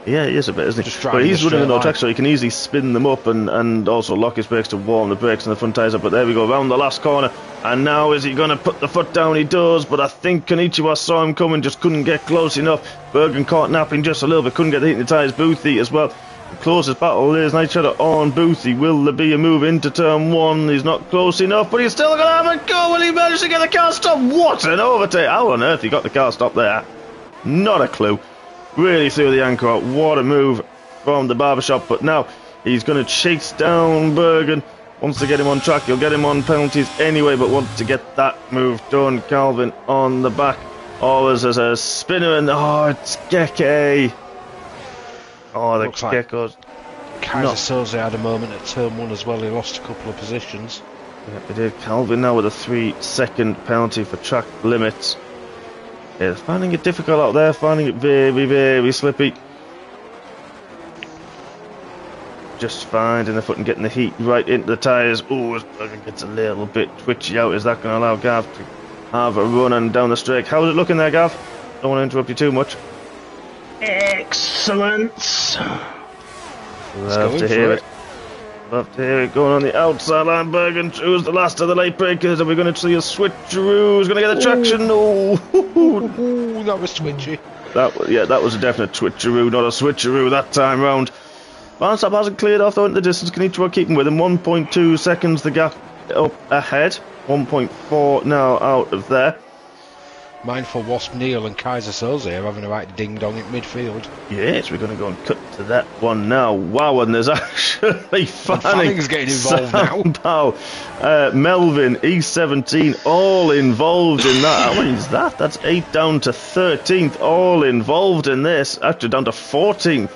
Yeah, he is a bit, isn't he? But he's running a no track, so he can easily spin them up and also lock his brakes to warm the brakes and the front tyres up. But there we go, round the last corner. And now is he going to put the foot down? He does, but I think Konichiwa saw him coming, just couldn't get close enough. Bergen caught napping just a little bit, couldn't get the heat in the tyres. Boothie as well. The closest battle is Night Shadow on Boothie. Will there be a move into turn one? He's not close enough, but he's still going to have a go. Will he manage to get the car stopped? What an overtake! How on earth he got the car stopped there? Not a clue. Really threw the anchor out. What a move from the barbershop. But now he's going to chase down Bergen. Wants to get him on track. He'll get him on penalties anyway, but wants to get that move done. Calvin on the back. Always as a spinner, and it's Geke. Oh, the Geckos. Kaiser Soze had a moment at turn one as well. He lost a couple of positions. Yeah, he did. Calvin now with a 3-second penalty for track limits. Yeah, finding it difficult out there, finding it very, very slippy. Just finding the foot and getting the heat right into the tyres. Oh, Bergen gets a little bit twitchy out. Is that going to allow Gav to have a run and down the straight? How's it looking there, Gav? Don't want to interrupt you too much. Excellent. Love to hear it. Love to hear it going on the outside line. Bergen choose the last of the late breakers. Are we going to see a switcheroo? Who's going to get the traction? No. Ooh, that was twitchy. That was a definite twitcheroo, not a switcheroo that time round. Barnstop hasn't cleared off though in the distance. Konichiwa keeping with him. 1.2 seconds the gap up ahead. 1.4 now out of there. Mindful Wasp Neil and Kaiser Soze are having a right ding-dong at midfield. Yes, we're going to go and cut to that one now. Wow, and there's actually Fanning's getting involved now. Melvin, E17, all involved in that. How many is that? That's 8 down to 13th, all involved in this. Actually down to 14th.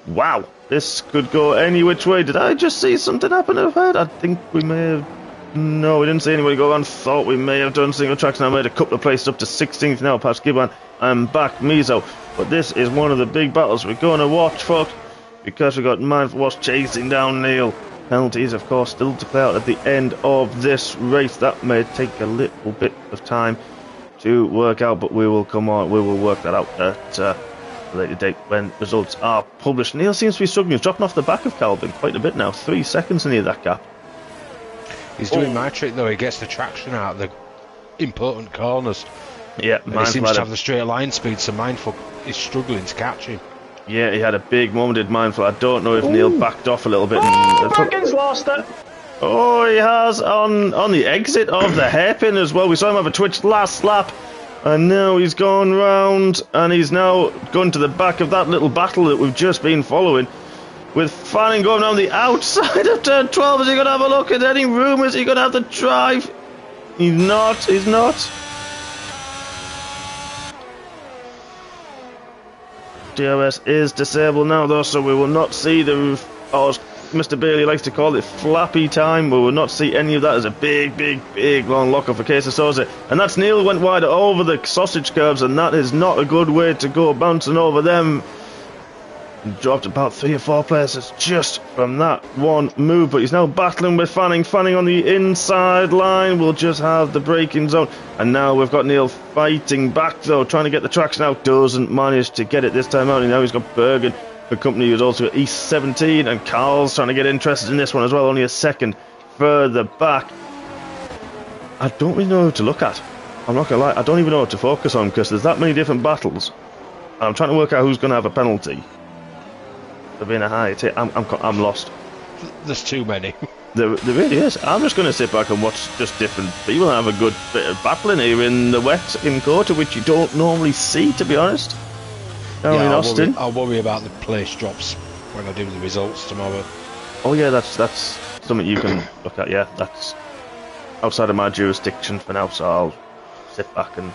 Wow, this could go any which way. Did I just see something happen ahead? I think we may have... No, we didn't see anybody go on. Thought we may have done single tracks, and I made a couple of places up to 16th now past Gibbon and back Mizo. But this is one of the big battles we're going to watch, folks, because we've got Mindful Wasp chasing down Neil. Penalties, of course, still to play out at the end of this race. That may take a little bit of time to work out, but we will work that out at a later date when results are published. Neil seems to be struggling. He's dropping off the back of Calvin quite a bit now. 3 seconds near that gap. He's doing my trick though. He gets the traction out of the important corners. Yeah, he seems to have the straight line speed, so Mindful is struggling to catch him. Yeah, he had a big moment, did Mindful. I don't know if Neil backed off a little bit. Bergen's lost it. Oh, he has on the exit of the hairpin as well. We saw him have a twitch last lap, and now he's gone round, and he's now gone to the back of that little battle that we've just been following. With Fanning going on the outside of turn 12, is he going to have a look at any room? Is he going to have the drive? He's not. DRS is disabled now though, so we will not see the roof, or as Mr. Bailey likes to call it, flappy time. We will not see any of that as a big long lock-off for Case of Sosa. And that's Neil went wide over the sausage curves, and that is not a good way to go, bouncing over them. Dropped about 3 or 4 places just from that one move, but he's now battling with Fanning. Fanning on the inside line will just have the braking zone, and now we've got Neil fighting back though, trying to get the traction out. Doesn't manage to get it this time out, and now he's got Bergen, the company who's also at East 17, and Carl's trying to get interested in this one as well, only a second further back. I don't really know who to look at. I'm not gonna lie, I don't even know what to focus on because there's that many different battles. I'm trying to work out who's going to have a penalty for being a high tip. I'm lost. There's too many. There really is. I'm just going to sit back and watch just different people have a good bit of battling here in the wet in Quarter, which you don't normally see, to be honest. Down in Austin. I'll worry about the place drops when I do the results tomorrow. Oh yeah, that's something you can look at. Yeah, that's outside of my jurisdiction for now, so I'll sit back and.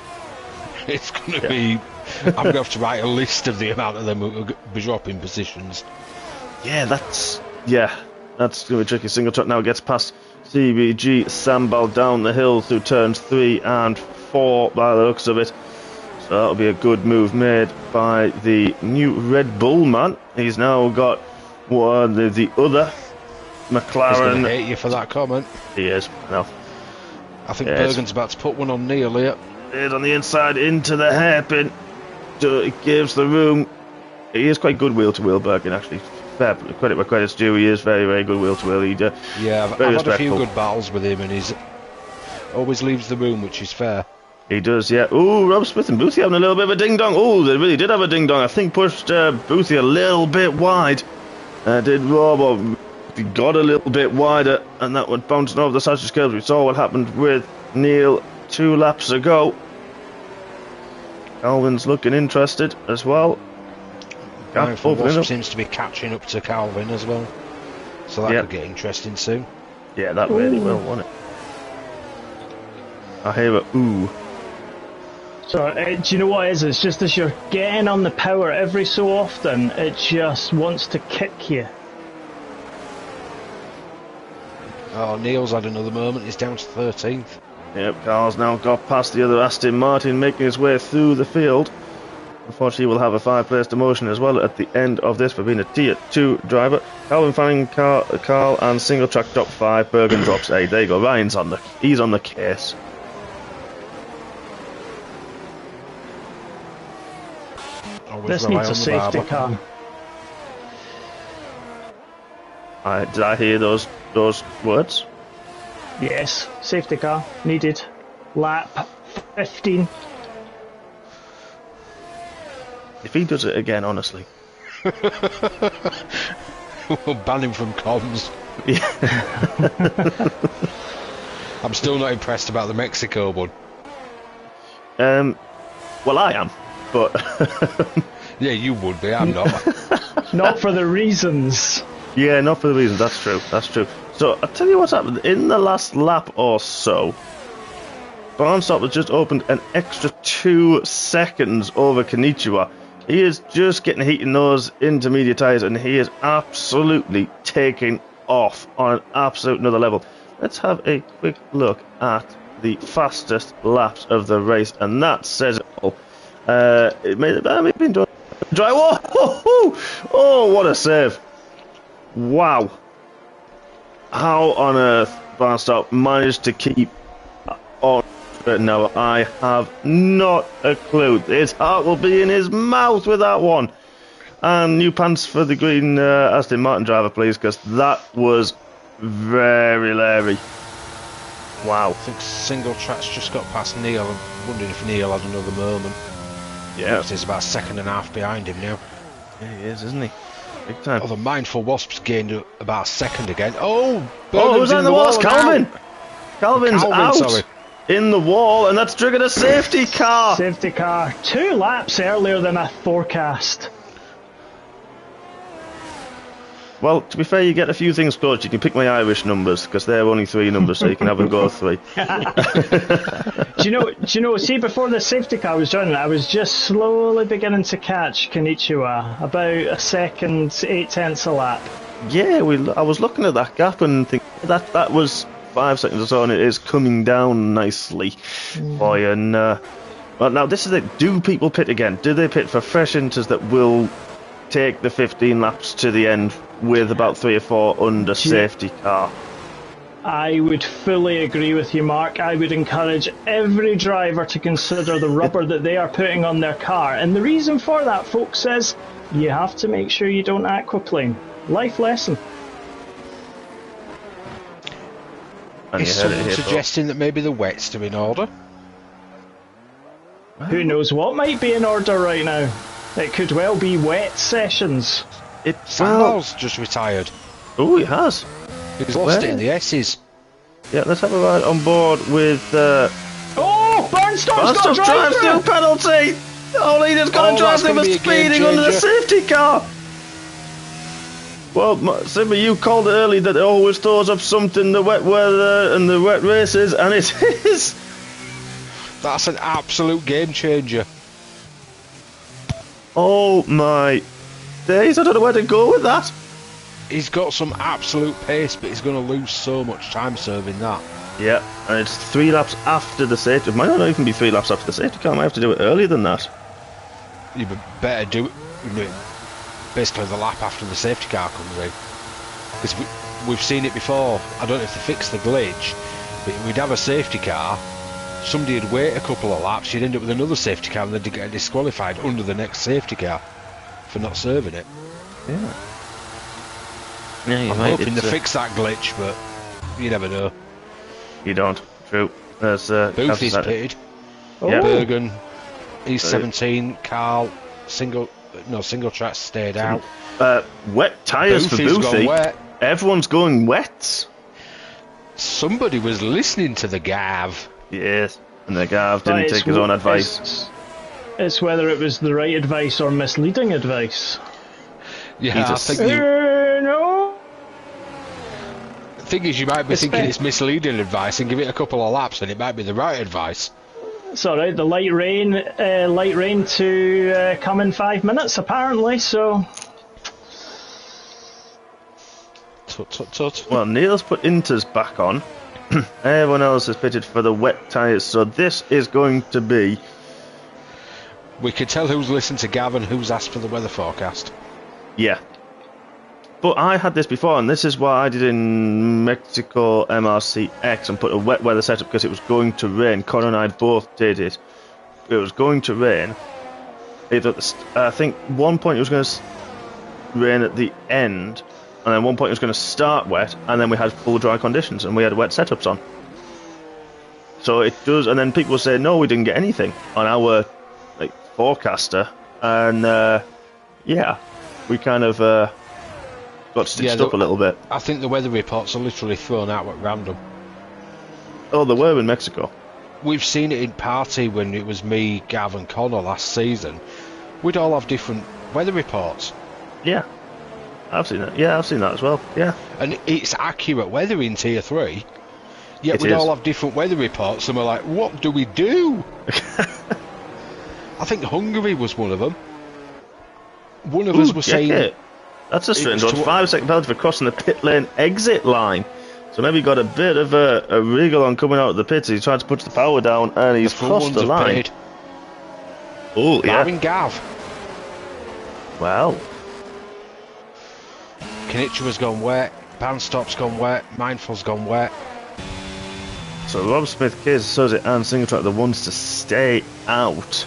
It's going to be. I'm going to have to write a list of the amount of them who will be dropping positions. Yeah, that's going to be tricky. Single truck now gets past CBG Sambal down the hill through turns 3 and 4 by the looks of it. So that'll be a good move made by the new Red Bull man. He's now got the other McLaren. He's going to hate you for that comment. He is. No. I think Bergen's about to put one on Neil here. Is on the inside into the hairpin. It gives the room. He is quite good wheel to wheel, Bergen, actually. Fair credit where credit's due. He is very good wheel to wheel. Yeah, I've had a few good battles with him, and he's always leaves the room, which is fair. He does, yeah. Ooh, Rob Smith and Boothie having a little bit of a ding dong. Oh, they really did have a ding dong. I think pushed Boothie a little bit wide. Did Rob, or he got a little bit wider, and that went bouncing over the sausage curves. We saw what happened with Neil 2 laps ago. Calvin's looking interested as well. Wasp seems to be catching up to Calvin as well, so that could get interesting soon. Yeah, that really will, won't it? I hear a ooh. So, do you know what it is? It's just as you're getting on the power every so often, it just wants to kick you. Oh, Neil's had another moment. He's down to 13th. Yep, Carl's now got past the other Aston Martin, making his way through the field. Unfortunately, we'll have a 5-place demotion as well at the end of this for being a Tier 2 driver. Calvin Fanning, Carl, and single track top 5. Bergen drops 8. There you go. Ryan's he's on the case. This needs a safety car. Did I hear those words? Yes, safety car needed. Lap 15. If he does it again, honestly. We'll ban him from comms. Yeah. I'm still not impressed about the Mexico one. Well, I am, but... Yeah, you would be, I'm not. Not for the reasons. Yeah, not for the reasons, that's true. So, I'll tell you what's happened. In the last lap or so, Barnstop has just opened an extra 2 seconds over Konnichiwa. He is just getting heat in those intermediate tyres, and he is absolutely taking off on an absolute another level. Let's have a quick look at the fastest laps of the race, and that says it all. It may have been done. Oh, what a save! Wow. How on earth Barnstop managed to keep on? No, I have not a clue. His heart will be in his mouth with that one. And new pants for the green Aston Martin driver, please, because that was very leery. Wow. I think single track's just got past Neil. I'm wondering if Neil had another moment. Yeah. He's about a second and a half behind him now. Yeah, he is, isn't he? Big time. Oh, the Mindful Wasps gained about a second again. Oh, Who's on the walls? Calvin! Calvin's out sorry. in the wall, and that's triggered a safety car. Safety car. 2 laps earlier than I forecast. Well, to be fair, you get a few things close. You can pick my Irish numbers, because they're only 3 numbers, so you can have a go 3. Do you know, see, before the safety car was joining, I was just slowly beginning to catch Konnichiwa, about a second, 8/10 a lap. Yeah, I was looking at that gap and thinking that was 5 seconds or so, and it is coming down nicely for you. And well, now this is it. Do people pit again? Do they pit for fresh inters that will take the 15 laps to the end with about 3 or 4 under safety car? I would fully agree with you, Mark. I would encourage every driver to consider the rubber that they are putting on their car. And the reason for that, folks, is you have to make sure you don't aquaplane. Life lesson. Is someone suggesting that maybe the wets are in order? Who knows what might be in order right now? It could well be wet sessions. Sandal's just retired. Oh, he has. He's lost it in the S's. Yeah, let's have a ride on board with... Oh! Barnstone's got a drive-through penalty! Oh, leader's got a drive-through for speeding under the safety car! Well, Simba, you called it early that it always throws up something, the wet weather and the wet races, and it is! That's an absolute game changer. Oh my days, I don't know where to go with that. He's got some absolute pace, but he's going to lose so much time serving that. Yeah, and it's 3 laps after the safety. It might not even be 3 laps after the safety car. I might have to do it earlier than that. You better do it basically the lap after the safety car comes in. Because we've seen it before. I don't know if they fixed the glitch, but we'd have a safety car. Somebody would wait a couple of laps. You'd end up with another safety car, and they'd get disqualified under the next safety car for not serving it. Yeah. Yeah, I'm hoping they fix that glitch, but you never know. You don't. True. There's Booth is pitted. Yeah. Bergen, he's 17. Carl, single track stayed out. Wet tyres for Boothie. Wet. Everyone's going wets. Somebody was listening to the Gav. Yes, and the Gav didn't take his own advice. It's whether it was the right advice or misleading advice. Yeah, I think no. The thing is, you might be thinking it's misleading advice and give it a couple of laps, and it might be the right advice. It's all right. The light rain to come in 5 minutes, apparently. So. Well, Neil's put Inters back on. Everyone else has pitted for the wet tyres, so this is going to be... We can tell who's listened to Gav and who's asked for the weather forecast. Yeah. But I had this before, and this is what I did in Mexico MRC X and put a wet weather setup because it was going to rain. Connor and I both did it. It was going to rain. I think one point it was going to rain at the end, and then one point it was going to start wet, and then we had full dry conditions, and we had wet setups on. So it does, and then people say, no, we didn't get anything on our forecaster, and yeah, we kind of got stitched up a little bit. I think the weather reports are literally thrown out at random. Oh, they were in Mexico. We've seen it in Party when it was me, Gav and Connor last season. We'd all have different weather reports. Yeah. I've seen that. Yeah, I've seen that as well. Yeah. And it's accurate weather in Tier 3. Yet we'd all have different weather reports, and we're like, what do we do? I think Hungary was one of them. One of us was saying... That's a strange one. 5 second penalty for crossing the pit lane exit line. So maybe he got a bit of a wriggle on coming out of the pits. He tried to push the power down, and he's crossed the line. Paid. Oh, yeah. Marvin Gav. Well... Konnichiwa's gone wet, Bandstop's gone wet, Mindful's gone wet. So Rob Smith, Case, Suzy and Singletrack, the ones to stay out.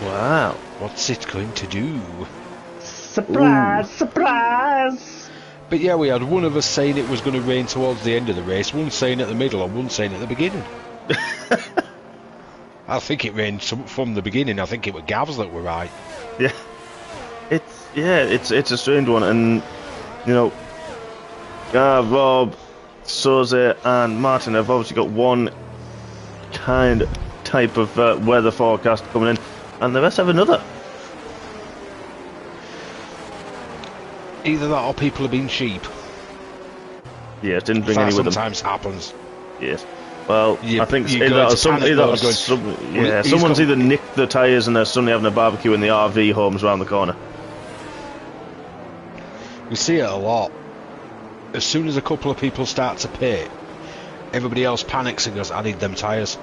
Wow. What's it going to do? Surprise, surprise! But yeah, we had one of us saying it was going to rain towards the end of the race, one saying at the middle and one saying at the beginning. I think it rained from the beginning. I think it was Gavs that were right. Yeah, it's a strange one, and you know, Rob, Soze, and Martin have obviously got one type of weather forecast coming in, and the rest have another. Either that or people have been cheap. Yes, didn't bring any with them. Sometimes happens. Yes. Well, I think someone's either nicked the tyres and they're suddenly having a barbecue in the RV homes around the corner. We see it a lot. As soon as a couple of people start to pit, everybody else panics and goes, I need them tyres.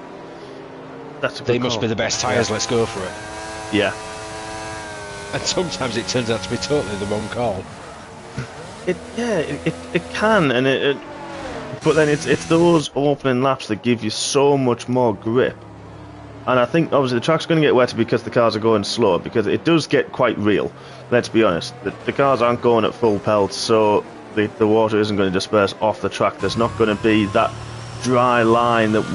They must be the best tyres, let's go for it. Yeah. And sometimes it turns out to be totally the wrong call. It can, and but then it's those opening laps that give you so much more grip. And I think obviously the track's going to get wetter because the cars are going slow, because it does get quite real. Let's be honest, the cars aren't going at full pelt, so the water isn't going to disperse off the track. There's not going to be that dry line that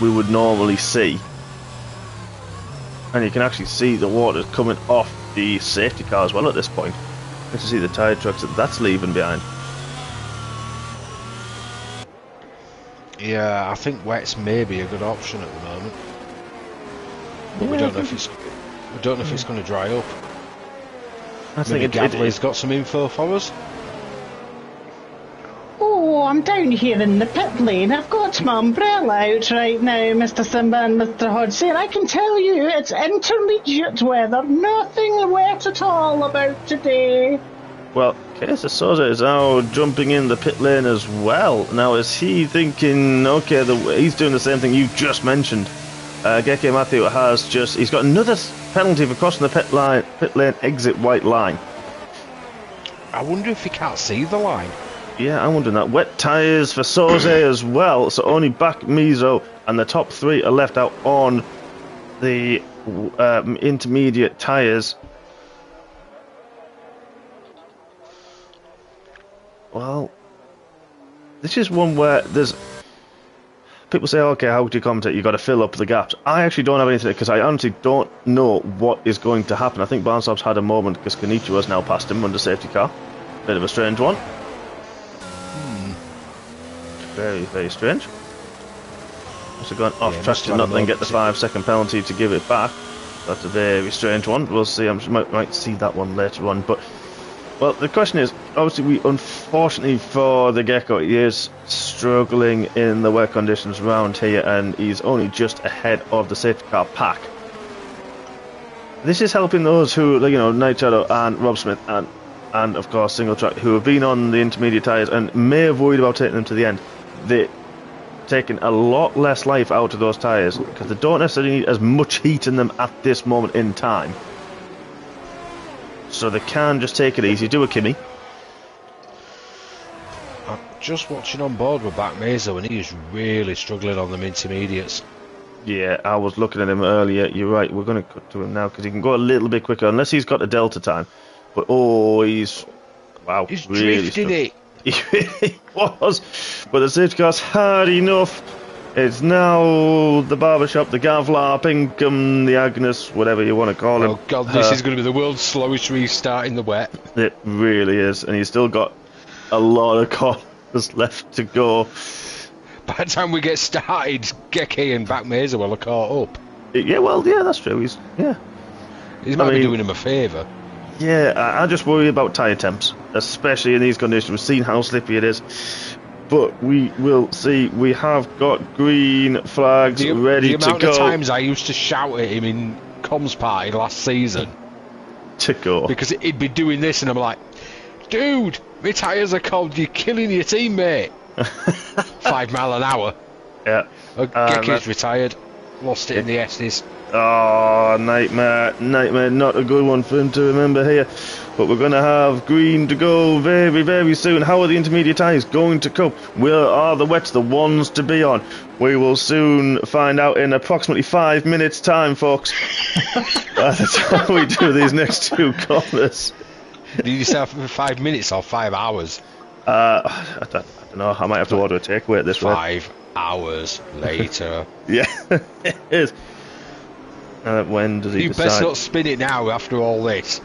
we would normally see. And you can actually see the water coming off the safety car as well at this point. You can see the tyre trucks that's leaving behind. Yeah, I think wet's maybe a good option at the moment, but we don't know if it's going to dry up. I think Gadley's got some info for us. Oh, I'm down here in the pit lane. I've got my umbrella out right now, Mr. Simba and Mr. Hodgsy, and I can tell you it's intermediate weather. Nothing wet at all about today. Well, Casey Souza is now jumping in the pit lane as well. Now, is he thinking, okay, he's doing the same thing you just mentioned? Geke Matthew he's got another penalty for crossing the pit lane exit white line. I wonder if he can't see the line. Yeah, I'm wondering that. Wet tyres for Souza as well, so only back Mizo and the top three are left out on the intermediate tyres. Well, this is one where there's people say, okay, how do you commentate? You've got to fill up the gaps. I actually don't have anything because I honestly don't know what is going to happen. I think Barnstop's had a moment because Kenichi has now passed him under safety car. Bit of a strange one. Very, very strange. Must have gone off track to not then get the 5-second penalty to give it back. That's a very strange one. We'll see. I might see that one later on, but. Well, the question is, obviously, unfortunately for the Gecko, he is struggling in the wet conditions around here, and he's only just ahead of the safety car pack. This is helping those who, Night Shadow and Rob Smith, and of course, Single Track, who have been on the intermediate tyres and may have worried about taking them to the end. They're taking a lot less life out of those tyres because they don't necessarily need as much heat in them at this moment in time. So they can just take it easy, do a Kimmy. I'm just watching on board with Back Mesa, and he is really struggling on them intermediates. Yeah, I was looking at him earlier. You're right, we're going to cut to him now because he can go a little bit quicker, unless he's got a delta time. But he's really drifting it. He really was. But the safety car's hard enough. It's now the barbershop, the Gavlar, Pinkham, the Agnes, whatever you want to call him. Oh god, this is going to be the world's slowest restart in the wet. It really is, and he's still got a lot of corners left to go. By the time we get started, Geke and Back Mesa will have caught up. Yeah, that's true. He might be doing him a favour. Yeah, I just worry about tyre temps, especially in these conditions. We've seen how slippy it is. But we will see. We have got green flags ready to go. The amount of times I used to shout at him in comms party last season. To go. Because he'd be doing this and I'm like, dude, my tyres are cold, you're killing your teammate. 5 mile an hour. Yeah. Geke's retired. Lost it in the S's. Oh, nightmare. Not a good one for him to remember here. But we're going to have green to go very, very soon. How are the intermediate tyres going to cope? Where are the wets the ones to be on? We will soon find out in approximately 5 minutes' time, folks. That's how we do these next two corners. Do you say for 5 minutes or 5 hours? I don't know. I might have to order a takeaway at this rate. 5 hours later. Yeah, it is. When does he You decide? best not spin it now after all this.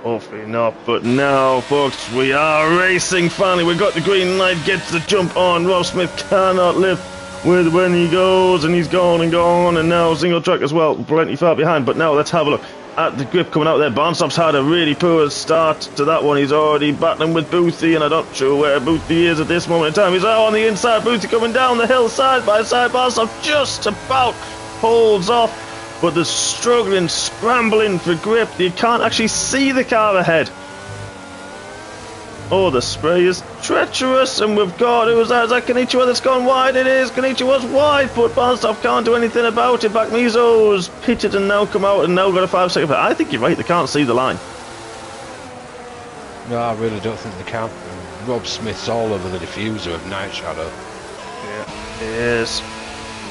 Hopefully not, but now, folks, we are racing finally. We've got the green light, gets the jump on. Rob Smith cannot live with when he goes, and he's gone and gone, and now single track as well, plenty far behind. But now let's have a look at the grip coming out there. Barnstop's had a really poor start to that one. He's already battling with Boothie, and I'm not sure where Boothie is at this moment in time. He's out on the inside. Boothie coming down the hill side by side. Barnstop just about holds off. But they're struggling, scrambling for grip. You can't actually see the car ahead. Oh, the spray is treacherous, and we've got, who is that? Is that Konichiwa that's gone wide? It is. Konichiwa's wide, but Barnstop can't do anything about it. Bakmizo's pitted and now come out and now got a 5-second. I think you're right, they can't see the line. No, I really don't think they can. Rob Smith's all over the diffuser of Night Shadow. Yeah, it is.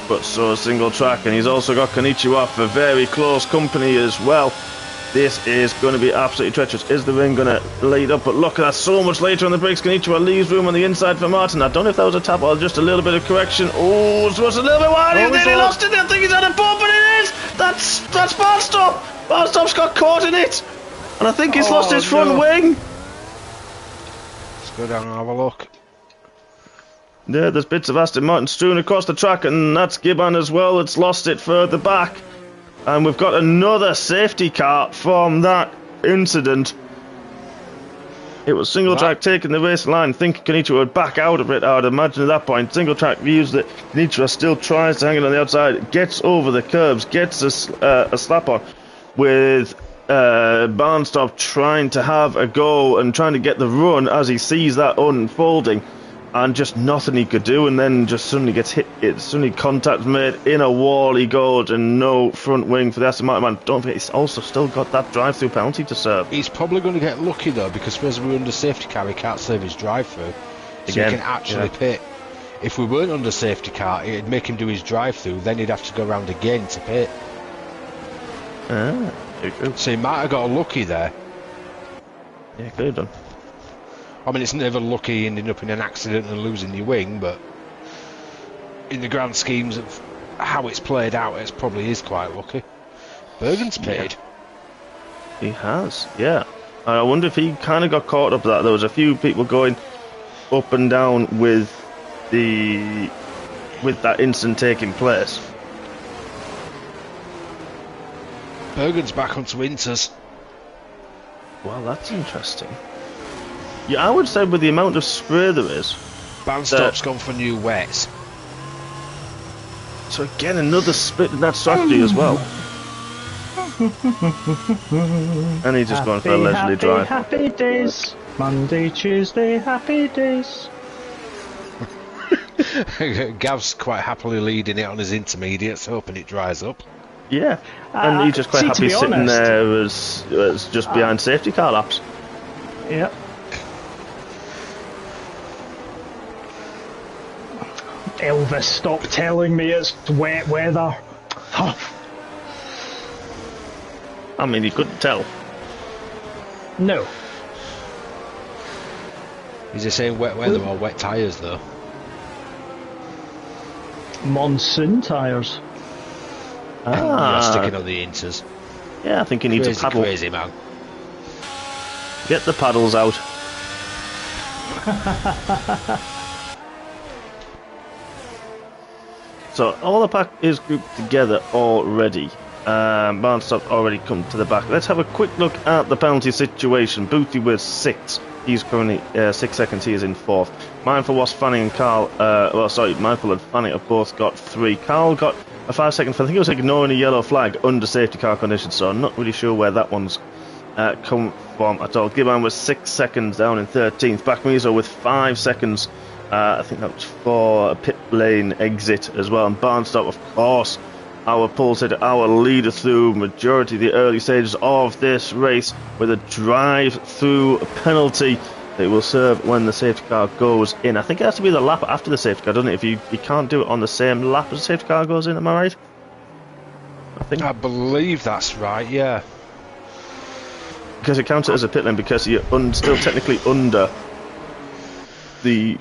But so is single track, and he's also got Konichiwa for very close company as well. This is going to be absolutely treacherous. Is the ring going to lead up? But look at that, so much later on the brakes. Konichiwa leaves room on the inside for Martin. I don't know if that was a tap or just a little bit of correction. Oh, so it's a little bit wide. He nearly lost it. I think he's had a bump, but it is. That's Barnstop. Barnstop's got caught in it, and I think he's lost his front wing. Let's go down and have a look. Yeah, there's bits of Aston Martin strewn across the track, and that's Gibbon as well. It's lost it further back. And we've got another safety car from that incident. It was single track taking the race line. I think Konichiwa would back out of it, I would imagine at that point. Single track views that Konichiwa still tries to hang it on the outside, gets over the curbs, gets a slap on with Barnstop trying to have a go and trying to get the run as he sees that unfolding. And just nothing he could do, and then just suddenly gets hit. Suddenly contact's made in a wall. He goes, and no front wing for the Aston Martin man. Don't forget, he's also still got that drive-through penalty to serve. He's probably going to get lucky though, because whereas we're under safety car, he can't serve his drive-through, so he can actually pit. If we weren't under safety car, it'd make him do his drive-through. Then he'd have to go around again to pit. So he might have got lucky there. Yeah, could have done. I mean, it's never lucky ending up in an accident and losing your wing, but in the grand schemes of how it's played out, it probably is quite lucky. Bergen's paid. He has, yeah. I wonder if he kind of got caught up with that. There was a few people going up and down with that incident taking place. Bergen's back onto Inters. Well, that's interesting. Yeah, I would say with the amount of spray there is, Barnstop's gone for new wets. So again, another split in that strategy as well. And he's just gone for a leisurely drive. Happy days. Monday, Tuesday, happy days. Gav's quite happily leading it on his intermediates, hoping it dries up. Yeah, and he's just quite happy sitting there as just behind safety car laps. Yep. Elvis, stop telling me it's wet weather. I mean, you couldn't tell. No. Is he saying wet weather or wet tyres though? Monsoon tyres. You're sticking on the Inters. Yeah, I think he needs a paddle. Crazy man. Get the paddles out. So all the pack is grouped together already. Barnstop's already come to the back. Let's have a quick look at the penalty situation. Boothie with 6. He's currently 6 seconds. He is in 4th. Mindful was Fanning and Carl. Mindful and Fanning have both got 3. Carl got a 5-second. I think it was ignoring a yellow flag under safety car conditions. So I'm not really sure where that one's come from at all. Gibbon was 6 seconds down in 13th. Bakmizo with 5 seconds. I think that was for a pit lane exit as well. And Barnstop, of course, our pole sitter, our leader through majority of the early stages of this race with a drive-through penalty that will serve when the safety car goes in. I think it has to be the lap after the safety car, doesn't it? If you can't do it on the same lap as the safety car goes in, am I right? I believe that's right, yeah. Because it counts it as a pit lane because you're still technically under the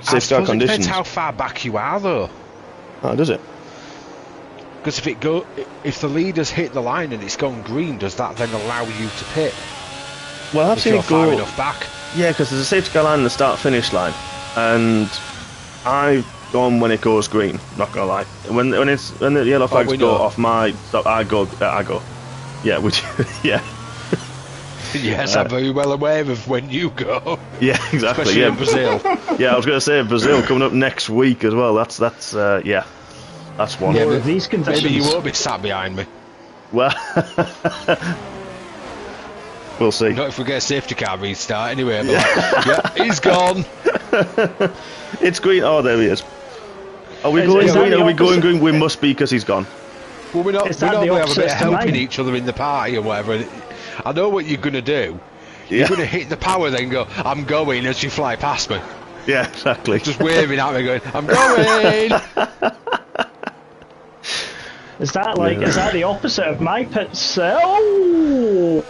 safety car conditions. It depends how far back you are, though. Oh, does it? Because if the leader's hit the line and it's gone green, does that then allow you to pit? Well, I've If seen you're it go. far enough back. Yeah, because there's a safety car line in the start-finish line, and I've gone when it goes green. Not gonna lie, when the yellow flags we go know. off my stop, I go. Yeah, which yeah, Yes, I'm very well aware of when you go. yeah, exactly. Especially Yeah, in Brazil. yeah. I was gonna say Brazil coming up next week as well. That's yeah, that's one. Yeah, More but of these conditions. Maybe you won't be sat behind me. Well, we'll see. Not if we get a safety car restart anyway. But yeah, he's gone. It's green. Oh, there he is. Are we Is going that green? the Are we going opposite? green? We must be because he's gone. Well, we Is that the normally have a bit of opposite to helping mine? each other in the party or whatever. And I know what you're going to do. Yeah. You're going to hit the power then go, I'm going, as you fly past me. Yeah, exactly. Just waving at me going, I'm going! Is that like? Is that the opposite of my pits? Oh!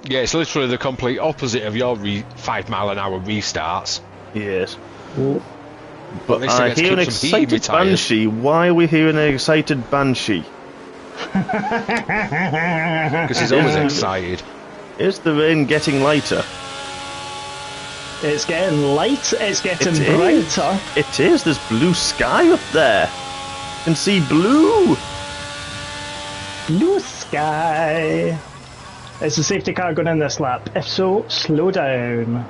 Yeah, it's literally the complete opposite of your 5 mile an hour restarts. Yes. But But I hear an excited banshee. Why are we hearing an excited banshee? Because he's always excited. Is the rain getting lighter? It's getting light. It's getting It is. brighter. It is. There's blue sky up there. You can see blue. Blue sky. Is the safety car going in this lap? If so, slow down.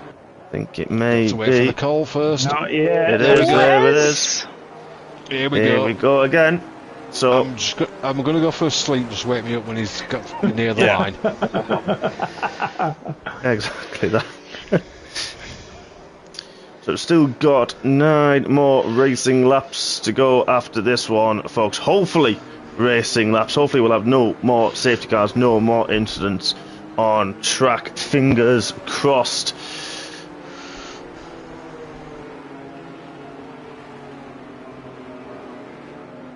I think it may Let's wait for the be. call first. Not yet. It is, there it is. Here we Here go. we go again. So, I'm going to go for a sleep. Just wake me up when he's got near the Yeah. line. exactly that. So it's still got 9 more racing laps to go after this one, folks. Hopefully, racing laps. Hopefully, we'll have no more safety cars, no more incidents on track. Fingers crossed.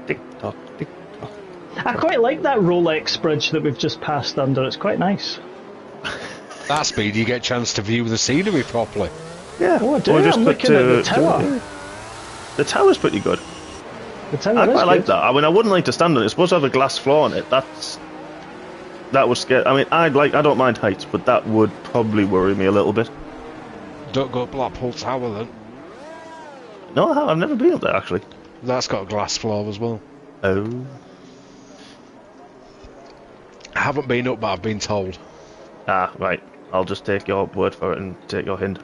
Tick tock, tick tock. I quite like that Rolex bridge that we've just passed under. It's quite nice. That speed, you get a chance to view the scenery properly. Yeah. Oh, I do. Or just I'm put, looking at the tower. The tower's pretty good. The tower I is quite like good. that. I mean, I wouldn't like to stand on it. It's supposed to have a glass floor on it. That would scare. I mean, I don't mind heights, but that would probably worry me a little bit. Don't go up Blackpool Tower then. No, I've never been up there actually. That's got a glass floor as well. Oh. I haven't been up, but I've been told. Ah, right. I'll just take your word for it and take your hint.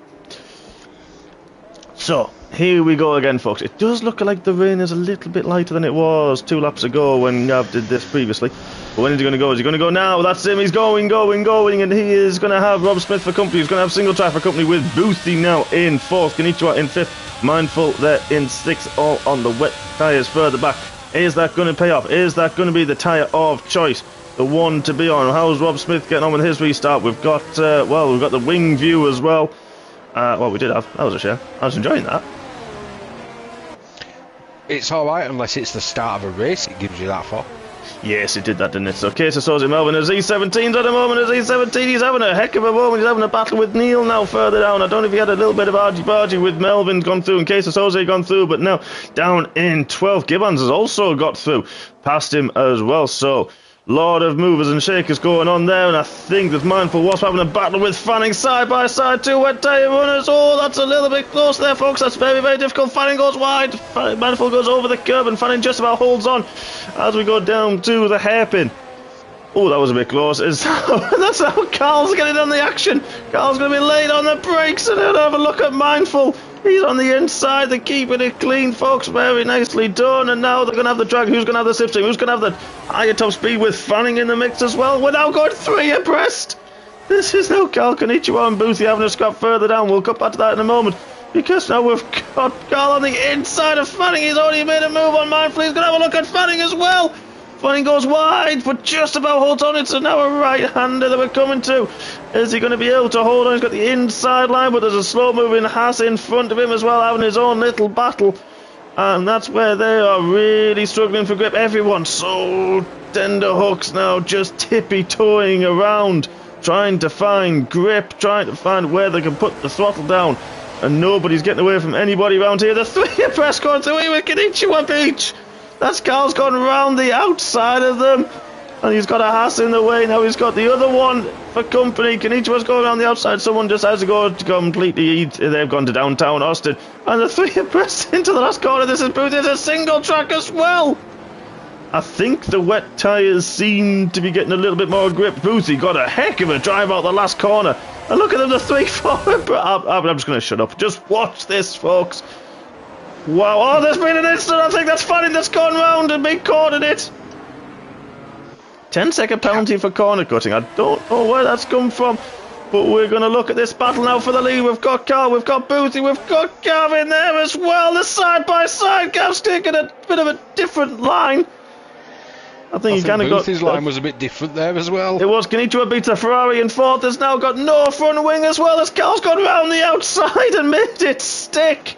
So, here we go again, folks. It does look like the rain is a little bit lighter than it was 2 laps ago when Gav did this previously. But when is he going to go? Is he going to go now? That's him. He's going, and he is going to have Rob Smith for company. He's going to have Single Track for company with Boothie now in 4th. Konnichiwa in 5th. Mindful there in 6th, all on the wet tyres further back. Is that going to pay off? Is that going to be the tyre of choice? The one to be on. How's Rob Smith getting on with his restart? We've got, we've got the wing view as well. Well, we did have. That was a shame. I was enjoying that. It's alright unless it's the start of a race, it gives you that for. Yes, it did that, didn't it? So, Casey Sozi Melvin as E17's at the moment. As E17, he's having a heck of a moment. He's having a battle with Neil now further down. I don't know if he had a little bit of argy-bargy with Melvin gone through and Casey Sozi gone through, but now down in 12th. Gibbons has also got through past him as well. So, lot of movers and shakers going on there, and I think that Mindful Wasp having a battle with Fanning side by side. 2 wet tyre runners. Oh, that's a little bit close there, folks. That's very, very difficult. Fanning goes wide. Mindful goes over the curb, and Fanning just about holds on as we go down to the hairpin. Oh, that was a bit close. That's how Carl's getting on the action. Carl's going to be late on the brakes, and he'll have a look at Mindful. He's on the inside, they're keeping it clean, folks, very nicely done, and now they're going to have the drag. Who's going to have the slipstream? Who's going to have the higher top speed with Fanning in the mix as well? We're now going 3 abreast. This is now Carl Konnichiwa and Boothie having a scrap further down. We'll come back to that in a moment, because now we've got Carl on the inside of Fanning. He's already made a move on Mindful. He's going to have a look at Fanning as well. Fanning goes wide, but just about holds on. It's now a right-hander that we're coming to. Is he going to be able to hold on? He's got the inside line, but there's a slow-moving Haas in front of him as well, having his own little battle. And that's where they are really struggling for grip. Everyone so tender hooks now, just tippy-toeing around, trying to find grip, trying to find where they can put the throttle down. and nobody's getting away from anybody around here. The three press going through here with Kenichiwa Beach. That's Carl's gone round the outside of them, and he's got a Haas in the way. Now he's got the other one for company. Kenichiwa's going around the outside. Someone decides to go completely. They've gone to downtown Austin, and the three are pressed into the last corner. This is Booth. It's a single track as well. I think the wet tyres seem to be getting a little bit more grip. Boothie got a heck of a drive out the last corner. And look at them, the 3-4. I'm just going to shut up. Just watch this, folks. Wow. Oh, there's been an incident. I think that's Fanning that's gone round and been caught in it. 10-second penalty for corner cutting. I don't know where that's come from. But we're going to look at this battle now for the lead. We've got Carl, we've got Boothie, we've got Gav in there as well. The side-by-side. Gav's taking a bit of a different line. I think he kind of got... His line was a bit different there as well. It was. Kenichiwa beats a Ferrari in fourth. Has now got no front wing as well as Carl's gone round the outside and made it stick.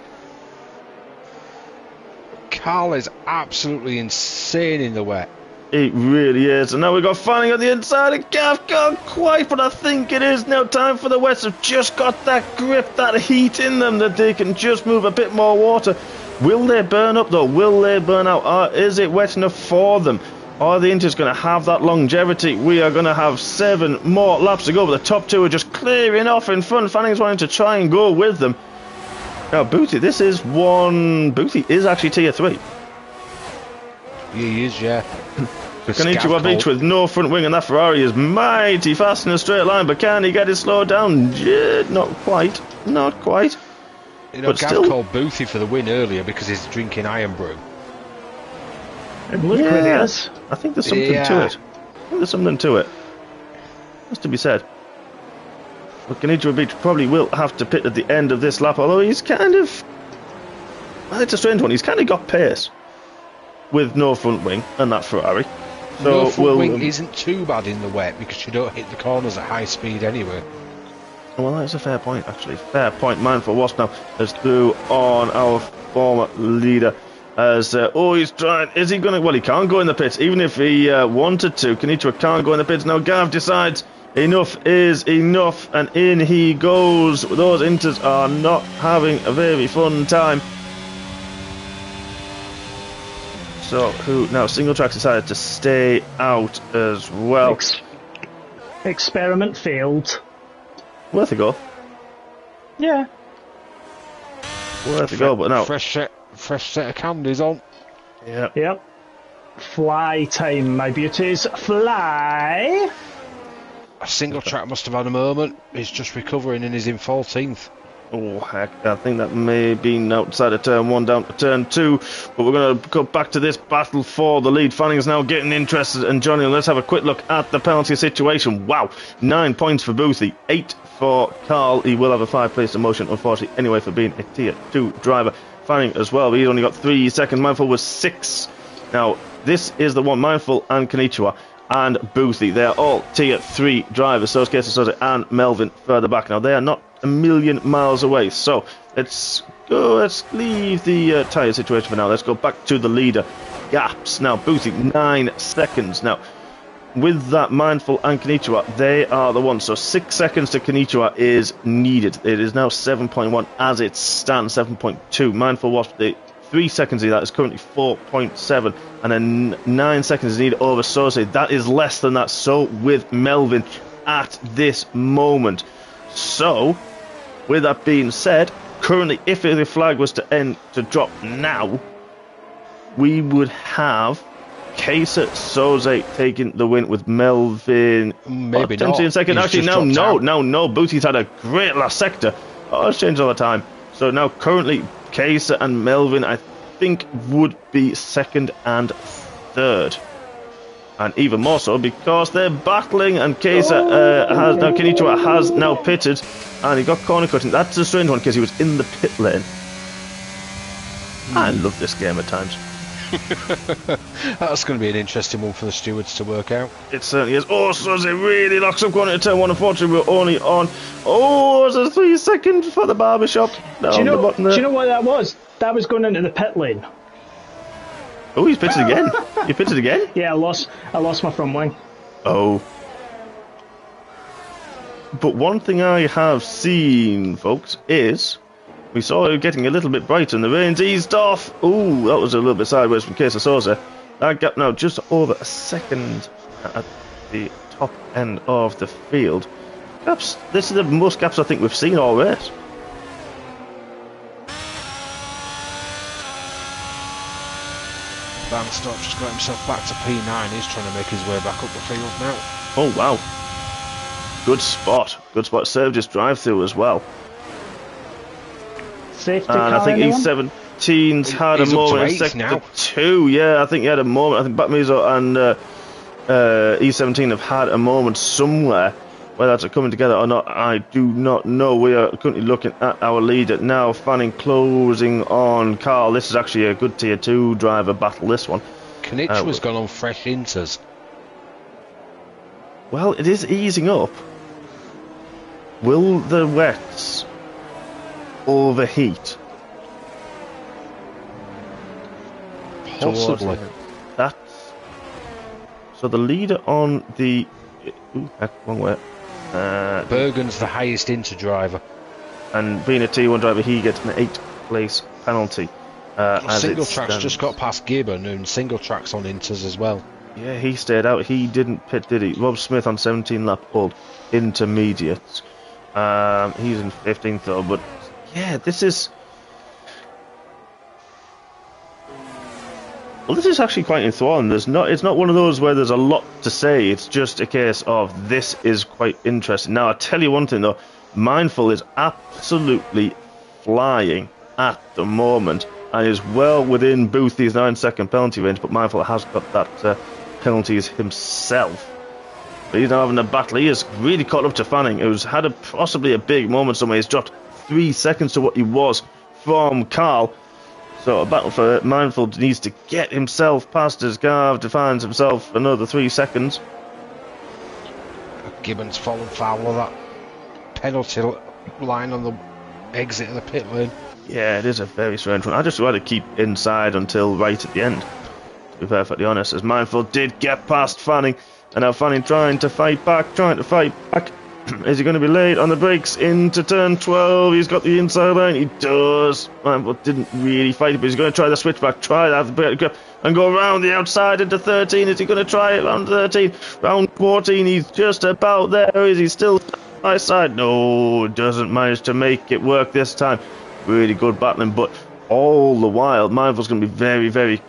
Carl is absolutely insane in the wet. It really is. And now we've got Fanning on the inside and Gav can't quite, but I think it is now time for the Wets. Have just got that grip, that heat in them that they can just move a bit more water. Will they burn up though? Will they burn out? Or is it wet enough for them? Are the Inters going to have that longevity? We are going to have 7 more laps to go, but the top 2 are just clearing off in front. Fanning's wanting to try and go with them. Now, Boothie, this is one... Boothie is actually tier 3. He is, yeah. Kenichiwa Beach with no front wing, and that Ferrari is mighty fast in a straight line, but can he get it slowed down? Not quite. Not quite. You know, but Gav still called Boothie for the win earlier because he's drinking Iron Brew. And look where he is. I think there's something to it. I think there's something to it. Has to be said. But Kenichiwa Beach probably will have to pit at the end of this lap, although he's kind of... Well, it's a strange one. He's kind of got pace with no front wing and that Ferrari. So no front wing isn't too bad in the wet because you don't hit the corners at high speed anyway. Well, that's a fair point, actually. Fair point. Mindful Wasp now is through on our former leader. As he's trying. Is he going to? Well, he can't go in the pits, even if he wanted to. Kenichiwa can't go in the pits. Now Gav decides enough is enough, and in he goes. Those Inters are not having a very fun time. So who now? Single Track decided to stay out as well. Experiment failed. Worth a go. Yeah. Worth a go, but now fresh set of candies on. Yep. Fly time, my beauties. Fly. A Single Track must have had a moment. He's just recovering and he's in 14th. Oh, heck. I think that may have been outside of turn 1 down to turn 2. But we're going to go back to this battle for the lead. Fanning is now getting interested. And Johnny, let's have a quick look at the penalty situation. Wow. 9 points for Boothie. 8 for Carl. He will have a 5-place demotion, unfortunately, anyway, for being a tier 2 driver. Fanning as well, but he's only got 3 seconds. Mindful was 6. Now, this is the one. Mindful and Kenichiwa and Boothie. They're all tier 3 drivers. So is Kesa and Melvin further back. Now, they are not a million miles away. So, let's leave the tyre situation for now. Let's go back to the leader. Gaps. Now, Boothie, 9 seconds. Now, with that, Mindful and Kenichiwa, they are the ones. So 6 seconds to Kenichiwa is needed. It is now 7.1 as it stands, 7.2. Mindful Wasp, the 3 seconds of that is currently 4.7. And then 9 seconds is needed over Sose. That is less than that. So with Melvin at this moment. So, with that being said, currently, if the flag was to drop now, we would have Kesa Soze taking the win with Melvin maybe not in second. He's actually no Bootie's had a great last sector. It's changed all the time. So now currently Kesa and Melvin I think would be second and third, and even more so because they're battling, and Kesa Kenichiwa has now pitted and he got corner cutting. That's a strange one because he was in the pit lane. I love this game at times. That's going to be an interesting one for the stewards to work out. It certainly is. Oh, so it really locks up corner to turn 1. Unfortunately, we're only on. Oh, it's a 3 second for the barbershop. Do you know what that was? That was going into the pit lane. Oh, he's pitted again. You pitted again? Yeah, I lost my front wing. Oh. But one thing I have seen, folks, is We saw it getting a little bit brighter and the rains eased off. Ooh, that was a little bit sideways from Case of Saucer. That gap now just over a second at the top end of the field. Gaps, this is the most gaps I think we've seen all race. Van Stop just got himself back to P9. He's trying to make his way back up the field now. Oh wow. Good spot. Good spot. Served his drive-through as well. Safety And car, I think anyone? E17's had a He's up to moment in eighth sector now. 2. Yeah, I think he had a moment. I think Batmizo and E17 have had a moment somewhere. Whether that's coming together or not, I do not know. We are currently looking at our leader now. Fanning closing on Carl. This is actually a good tier 2 driver battle, this one. Knichwa's gone on fresh inters. Well, it is easing up. Will the wets overheat? Possibly. That's so the leader on the wrong way. Bergen's the highest inter driver. And being a T1 driver, he gets an 8th place penalty. Single track's just got past Gibbon, and single track's on inters as well. Yeah, he stayed out. He didn't pit, did he? Rob Smith on 17 lap pulled intermediates. He's in 15th though, but yeah, this is. Well, this is actually quite enthralling. It's not one of those where there's a lot to say. It's just a case of this is quite interesting. Now, I tell you one thing though, Mindful is absolutely flying at the moment and is well within Boothie's 9-second penalty range, but Mindful has got that penalties himself. But he's now having a battle. He is really caught up to Fanning, who's had possibly a big moment somewhere. He's dropped 3 seconds to what he was from Carl. So a battle for Mindful needs to get himself past his car, defines himself another 3 seconds. Gibbon's fallen foul of that penalty line on the exit of the pit lane. Yeah, it is a very strange one. I just rather keep inside until right at the end, to be perfectly honest, as Mindful did get past Fanning, and now Fanning trying to fight back. Is he going to be late on the brakes into turn 12? He's got the inside line. He does. Mindful didn't really fight it, but he's going to try the switchback. Try that grip and go around the outside into 13. Is he going to try it round 13? Round 14, he's just about there. Is he still by side? No, doesn't manage to make it work this time. Really good battling, but all the while, Mindful's going to be very, very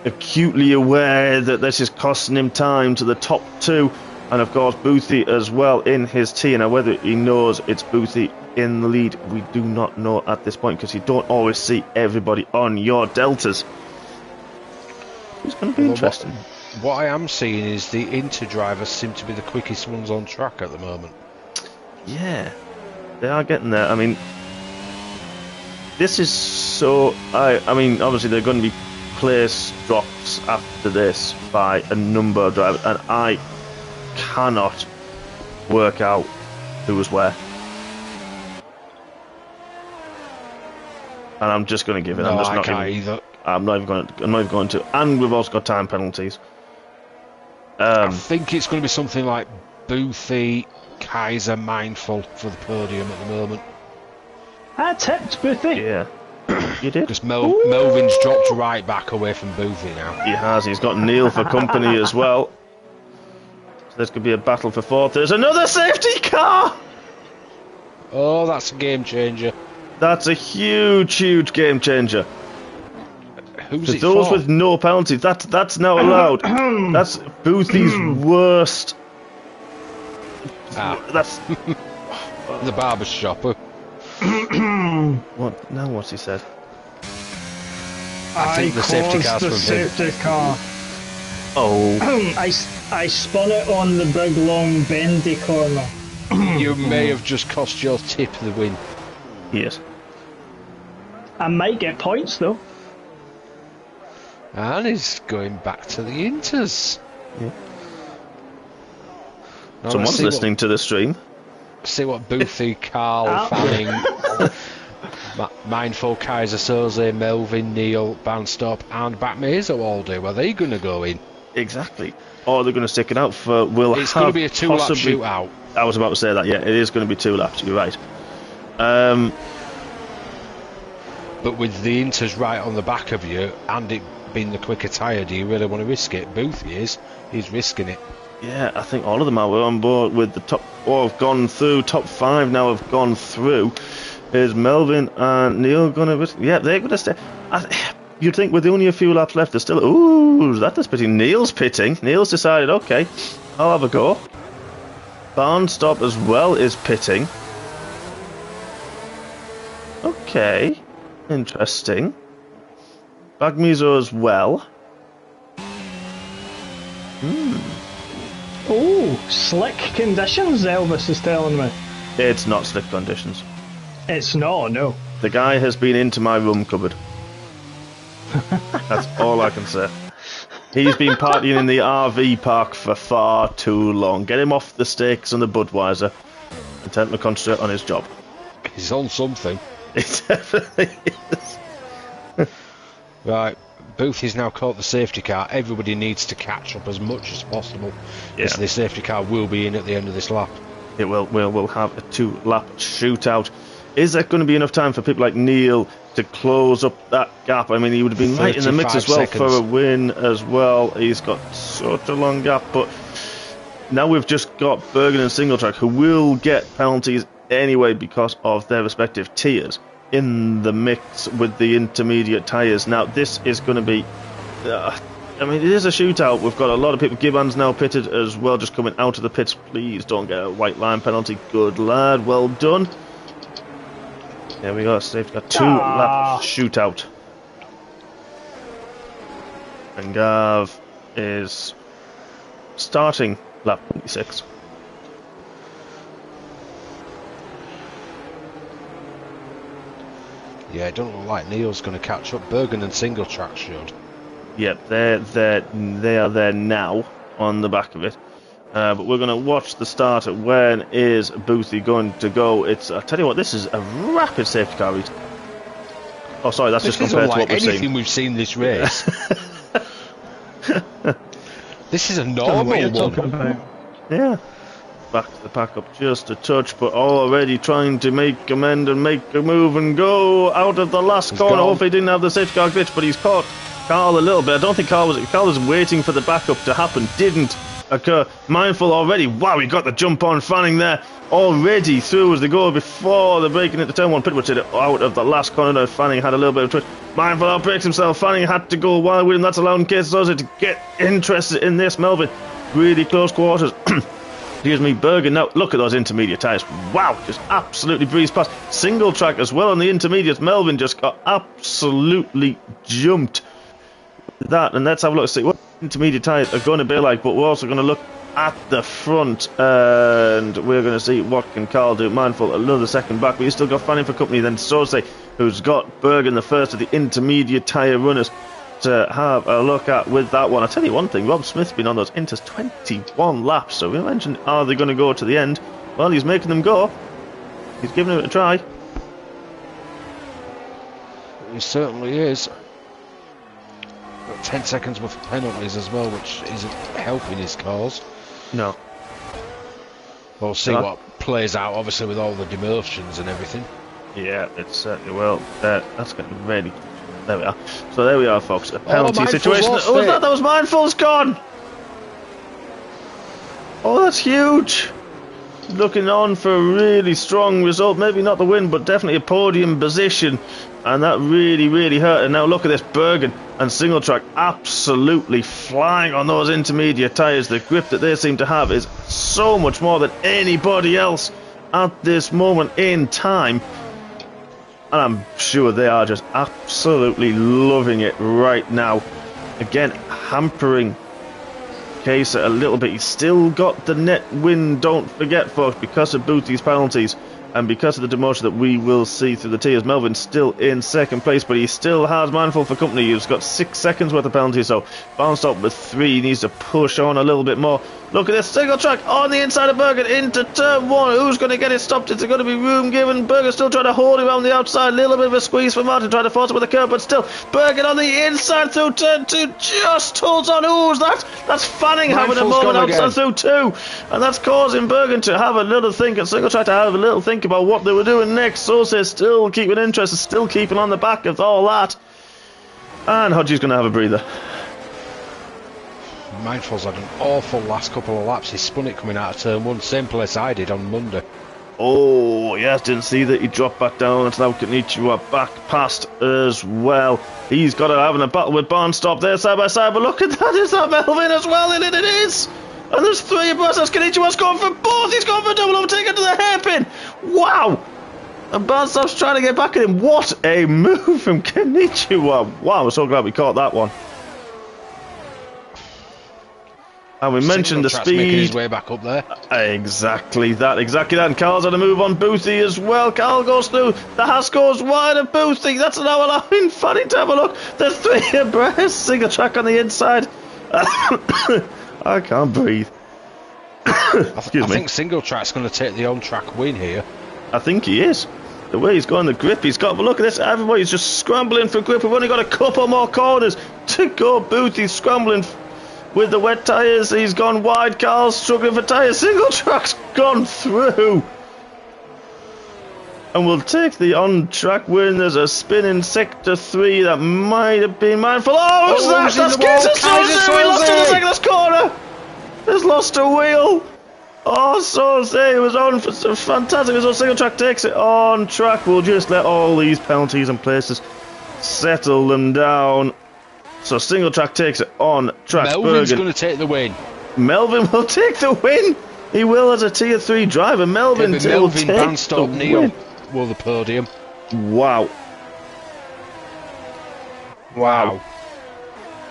acutely aware that this is costing him time to the top 2. And of course Boothie as well in his T. Now whether he knows it's Boothie in the lead, we do not know at this point, because you don't always see everybody on your deltas. It's going to be interesting. What I am seeing is the inter drivers seem to be the quickest ones on track at the moment. Yeah, they are getting there. I mean, this is so... I mean, obviously they're going to be place drops after this by a number of drivers, and I cannot work out who was where, and I'm just going to give it. No, I'm can't either. I'm not even going to. And we've also got time penalties. I think it's going to be something like Boothie, Kaiser, Mindful for the podium at the moment. I tipped Boothie. Yeah, you did. Because Melvin's dropped right back away from Boothie now. He has. He's got Neil for company as well. So this could be a battle for 4th. There's another safety car! Oh, that's a game changer. That's a huge, huge game changer. Who's For it those for? with no penalties, that's now allowed. That's Boothie's worst. That's The barber shop. what? Now what's he said? I think the safety car's the from him. safety car. Oh, I spun it on the big long bendy corner. You may have just cost your tip the win. yes. I might get points though. And he's going back to the inters. Yeah. Now Someone's listening to the stream. See what Boothie, Carl, Fanning, Mindful, Kaiser Soze, Melvin, Neil, Bandstop and Batmazo all do. Are they going to go in? Exactly. Or they're going to stick it out for... It's going to be a 2-lap shootout. I was about to say that, yeah. It is going to be 2 laps, you're right. But with the Inters right on the back of you and it being the quicker tyre, do you really want to risk it? Booth is. He's risking it. Yeah, I think all of them are. We're on board with the top 4 have gone through. Top 5 now have gone through. Is Melvin and Neil going to risk? Yeah, they're going to stay. You'd think with only a few laps left, there's still... Ooh, that's pitting. Neil's pitting. Neil's decided, okay, I'll have a go. Barnstop as well is pitting. Okay, interesting. Bagmizo as well. Oh, slick conditions, Elvis is telling me. It's not slick conditions. It's not, no. The guy has been into my room cupboard. That's all I can say. He's been partying in the RV park for far too long. Get him off the steaks and the Budweiser and tell him to concentrate on his job. He's on something. It definitely is. Right, Booth has now caught the safety car. Everybody needs to catch up as much as possible. Yeah. The safety car will be in at the end of this lap. It will. We'll have a 2-lap shootout. Is there going to be enough time for people like Neil to close up that gap? I mean, he would have been right in the mix as well for a win as well. He's got such a long gap, but now we've just got Bergen and Singletrack, who will get penalties anyway because of their respective tiers, in the mix with the intermediate tyres. Now, this is going to be... I mean, it is a shootout. We've got a lot of people. Gibbons now pitted as well, just coming out of the pits. Please don't get a white line penalty. Good lad, well done. There we go, safety car, 2-lap shootout. And Gav is starting lap 26. Yeah, it don't look like Neil's going to catch up. Bergen and Singletrack should. Yep, they are there now on the back of it. But we're going to watch the start. When is Boothie going to go? It's, I tell you what, this is a rapid safety car read. Oh, sorry, that's just compared to what we've seen. Anything we've seen this race. This is a normal one. Yeah. Back to the pack up just a touch, but already trying to make amend and make a move and go out of the last corner. Hopefully he didn't have the safety car glitch, but he's caught Carl a little bit. I don't think Carl was waiting for the backup to happen. Didn't occur. Mindful already. Wow, he got the jump on Fanning there. Already through as they go before the breaking into turn 1. Pretty much out of the last corner there. Fanning had a little bit of twist. Mindful outbreaks himself. Fanning had to go wild with him. That's allowing Case to get interested in this. Melvin, really close quarters. Excuse me, Bergen. Now, look at those intermediate tyres. Wow, just absolutely breezed past. Single track as well on the intermediates. Melvin just got absolutely jumped. That, and let's have a look, see what intermediate tyres are going to be like, but we're also going to look at the front, and we're going to see what can Carl do. Mindful, another second back, but he's still got Fanning for company, then Sose, who's got Bergen, the first of the intermediate tyre runners, to have a look at with that one. I'll tell you one thing, Rob Smith's been on those Inters 21 laps, so we mentioned, are they going to go to the end? Well, he's making them go. He's giving it a try. He certainly is. Got 10 seconds worth of penalties as well, which isn't helping his cause. No. We'll see what plays out, obviously, with all the demotions and everything. Yeah, it certainly will. That's getting ready. There we are. So there we are, folks. A penalty situation. Oh, that was Mindful's gone! Oh, that's huge! Looking on for a really strong result. Maybe not the win, but definitely a podium position. And that really, really hurt. And now look at this, Bergen and Singletrack absolutely flying on those intermediate tyres. The grip that they seem to have is so much more than anybody else at this moment in time. And I'm sure they are just absolutely loving it right now. Again, hampering Kesa a little bit. He's still got the net win, don't forget, folks, because of Boothie's penalties and because of the demotion that we will see through the tiers. Melvin's still in second place, but he still has Mindful for company. He's got 6 seconds worth of penalties, so Barnstop with 3. He needs to push on a little bit more. Look at this single track on the inside of Bergen into turn 1. Who's going to get it stopped? Is there going to be room given? Bergen still trying to hold him on the outside. Little bit of a squeeze for Martin, trying to force it with a curve, but still Bergen on the inside through turn 2. Just holds on. Who's that? That's Fanning having a moment outside through 2. And that's causing Bergen to have a little think, and single track to have a little think about what they were doing next. Sauce still keeping interest, still keeping on the back of all that. And Hodgie's going to have a breather. Mindful's had an awful last couple of laps. He spun it coming out of turn 1, same place I did on Monday. Oh, yes, didn't see that he dropped back down. It's now Konnichiwa back past as well. He's got to having a battle with Barnstop there side by side, but look at that, is that Melvin as well? And it is! And there's 3 abreast. That's Konnichiwa's going for both. He's going for double overtake into the hairpin. Wow! And Barnstop's trying to get back at him. What a move from Konnichiwa. Wow, I'm so glad we caught that one. And we mentioned the speed. Making his way back up there. Exactly that. And Carl's had a move on Boothie as well. Carl goes through. The Haas goes wide of Boothie. That's now allowing Fanny to have a look. There's 3 abreast. Single track on the inside. I can't breathe. Excuse me. I think single track's going to take the on-track win here. I think he is. The way he's going, the grip he's got. But look at this. Everybody's just scrambling for grip. We've only got a couple more corners to go. Boothie's scrambling with the wet tyres. He's gone wide. Carl's struggling for tyres. Single track's gone through. And we'll take the on-track win. There's a spin in sector 3 that might have been mindful. Oh, who's that? That's Kaiser. We lost in the second corner. He's lost a wheel. Oh, so say it was on for some fantastic. So single track takes it on track. We'll just let all these penalties and places settle them down. So single track takes it on track. Melvin's going to take the win. Melvin will take the win. He will as a tier 3 driver. Melvin will take Barnstop, the Neil win. will the podium. Wow.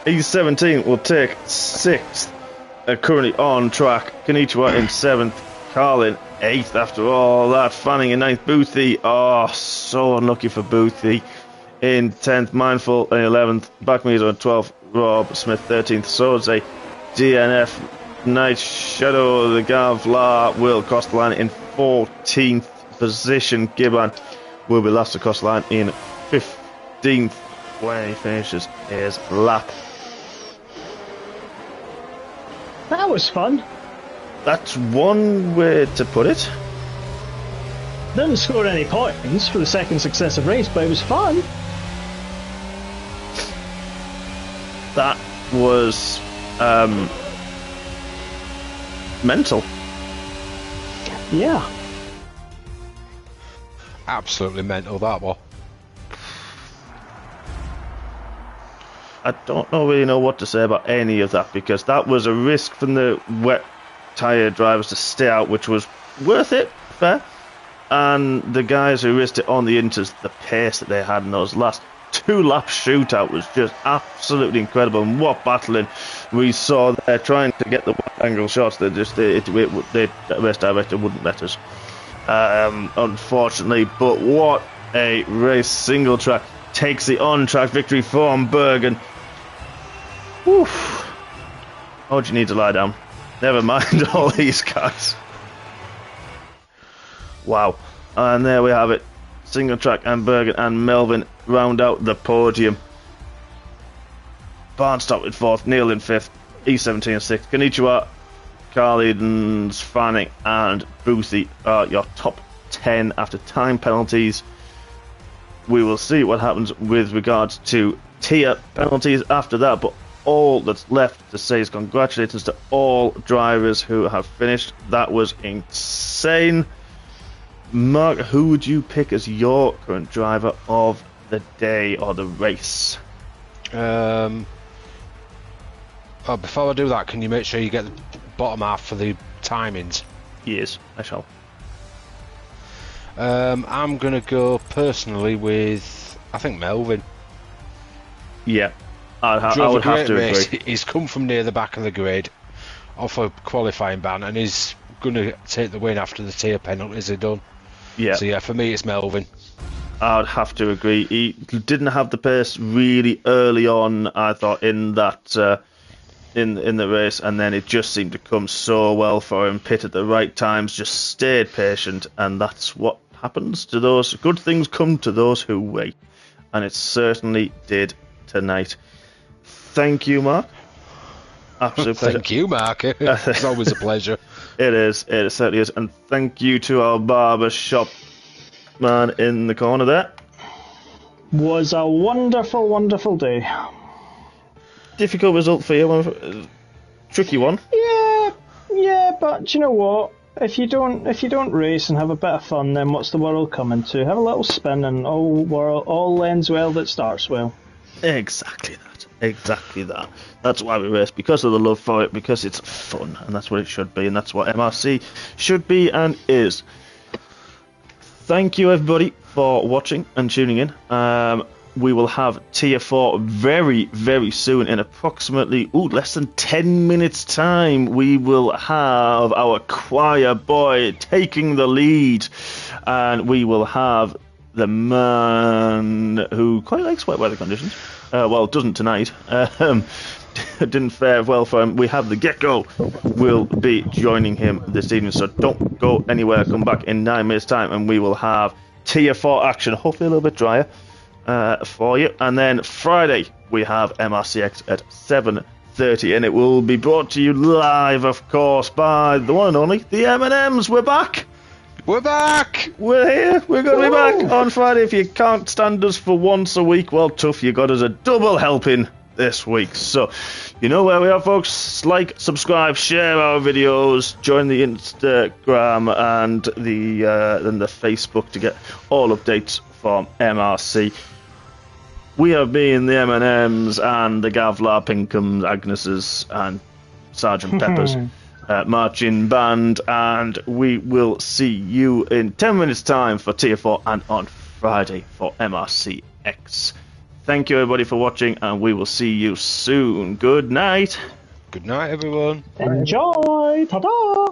He's 17 will take 6th. Currently on track. Konnichiwa in 7th. Carl in 8th after all that. Fanning in 9th. Boothie. Oh, so unlucky for Boothie. In 10th, Mindful in 11th, Backmeter in 12th, Rob Smith 13th, Soze, DNF, Night Shadow, the Gavlar will cross the line in 14th position. Gibbon will be last to cross the line in 15th when he finishes his lap. That was fun. That's one way to put it. Didn't score any points for the second successive race, but it was fun. That was mental. Yeah. Absolutely mental, that was. I don't really know what to say about any of that, because that was a risk from the wet tyre drivers to stay out, which was worth it, fair. And the guys who risked it on the inters, the pace that they had in those last 2-lap shootout was just absolutely incredible. And what battling we saw there, trying to get the wide angle shots. The race director wouldn't let us, unfortunately. But what a race! Single track takes the on-track victory from Bergen. Oof. Oh, do you need to lie down? Never mind all these guys. Wow. And there we have it. Single track and Bergen and Melvin round out the podium. Barnstop in 4th, Neil in 5th, E17 in 6th. Konnichiwa, Carl Edens, Fanning and Boothie are your top 10 after time penalties. We will see what happens with regards to tier penalties after that, but all that's left to say is congratulations to all drivers who have finished. That was insane. Mark, who would you pick as your current driver of the day or the race? Oh, before I do that, can you make sure you get the bottom half for the timings? Yes, I shall. I'm going to go personally with, I think, Melvin. Yeah, I would have to agree. He's come from near the back of the grid off a qualifying ban and he's going to take the win after the tier penalties are done. Yeah. So yeah, for me it's Melvin. I would have to agree. He didn't have the pace really early on, I thought, in that in the race, and then it just seemed to come so well for him. Pit at the right times, just stayed patient, and that's what happens to those. Good things come to those who wait, and it certainly did tonight. Thank you, Mark. Absolute pleasure. Thank you, Mark. It's always a pleasure. It certainly is. And thank you to our barber shop man in the corner there. Was a wonderful, wonderful day. Difficult result for you, tricky one. Yeah, but do you know what? If you don't race and have a bit of fun, then what's the world coming to? Have a little spin, and all ends well that starts well. Exactly that. That's why we race, because of the love for it, because it's fun, and that's what it should be, and that's what MRC should be and is. Thank you, everybody, for watching and tuning in. We will have Tier 4 very, very soon, in approximately less than 10 minutes' time. We will have our choir boy taking the lead, and we will have the man who quite likes wet weather conditions. Well, doesn't tonight. Didn't fare well for him. We have the Gecko will be joining him this evening, so don't go anywhere. Come back in 9 minutes' time, and we will have Tier 4 action, hopefully a little bit drier, for you. And then Friday we have MRCX at 7:30, and it will be brought to you live, of course, by the one and only the M&Ms. We're back. We're back! We're here. We're going to be back on Friday. If you can't stand us for once a week, well, tough. You got us a double helping this week. So, you know where we are, folks. Like, subscribe, share our videos, join the Instagram and the Facebook to get all updates from MRC. We have been the M&Ms and the Gavlar, Pinkhams, Agneses, and Sergeant Peppers. Marching band, and we will see you in 10 minutes time for Tier 4 and on Friday for MRCX. Thank you, everybody, for watching, and we will see you soon. Good night. Good night, everyone. Enjoy. Ta-da.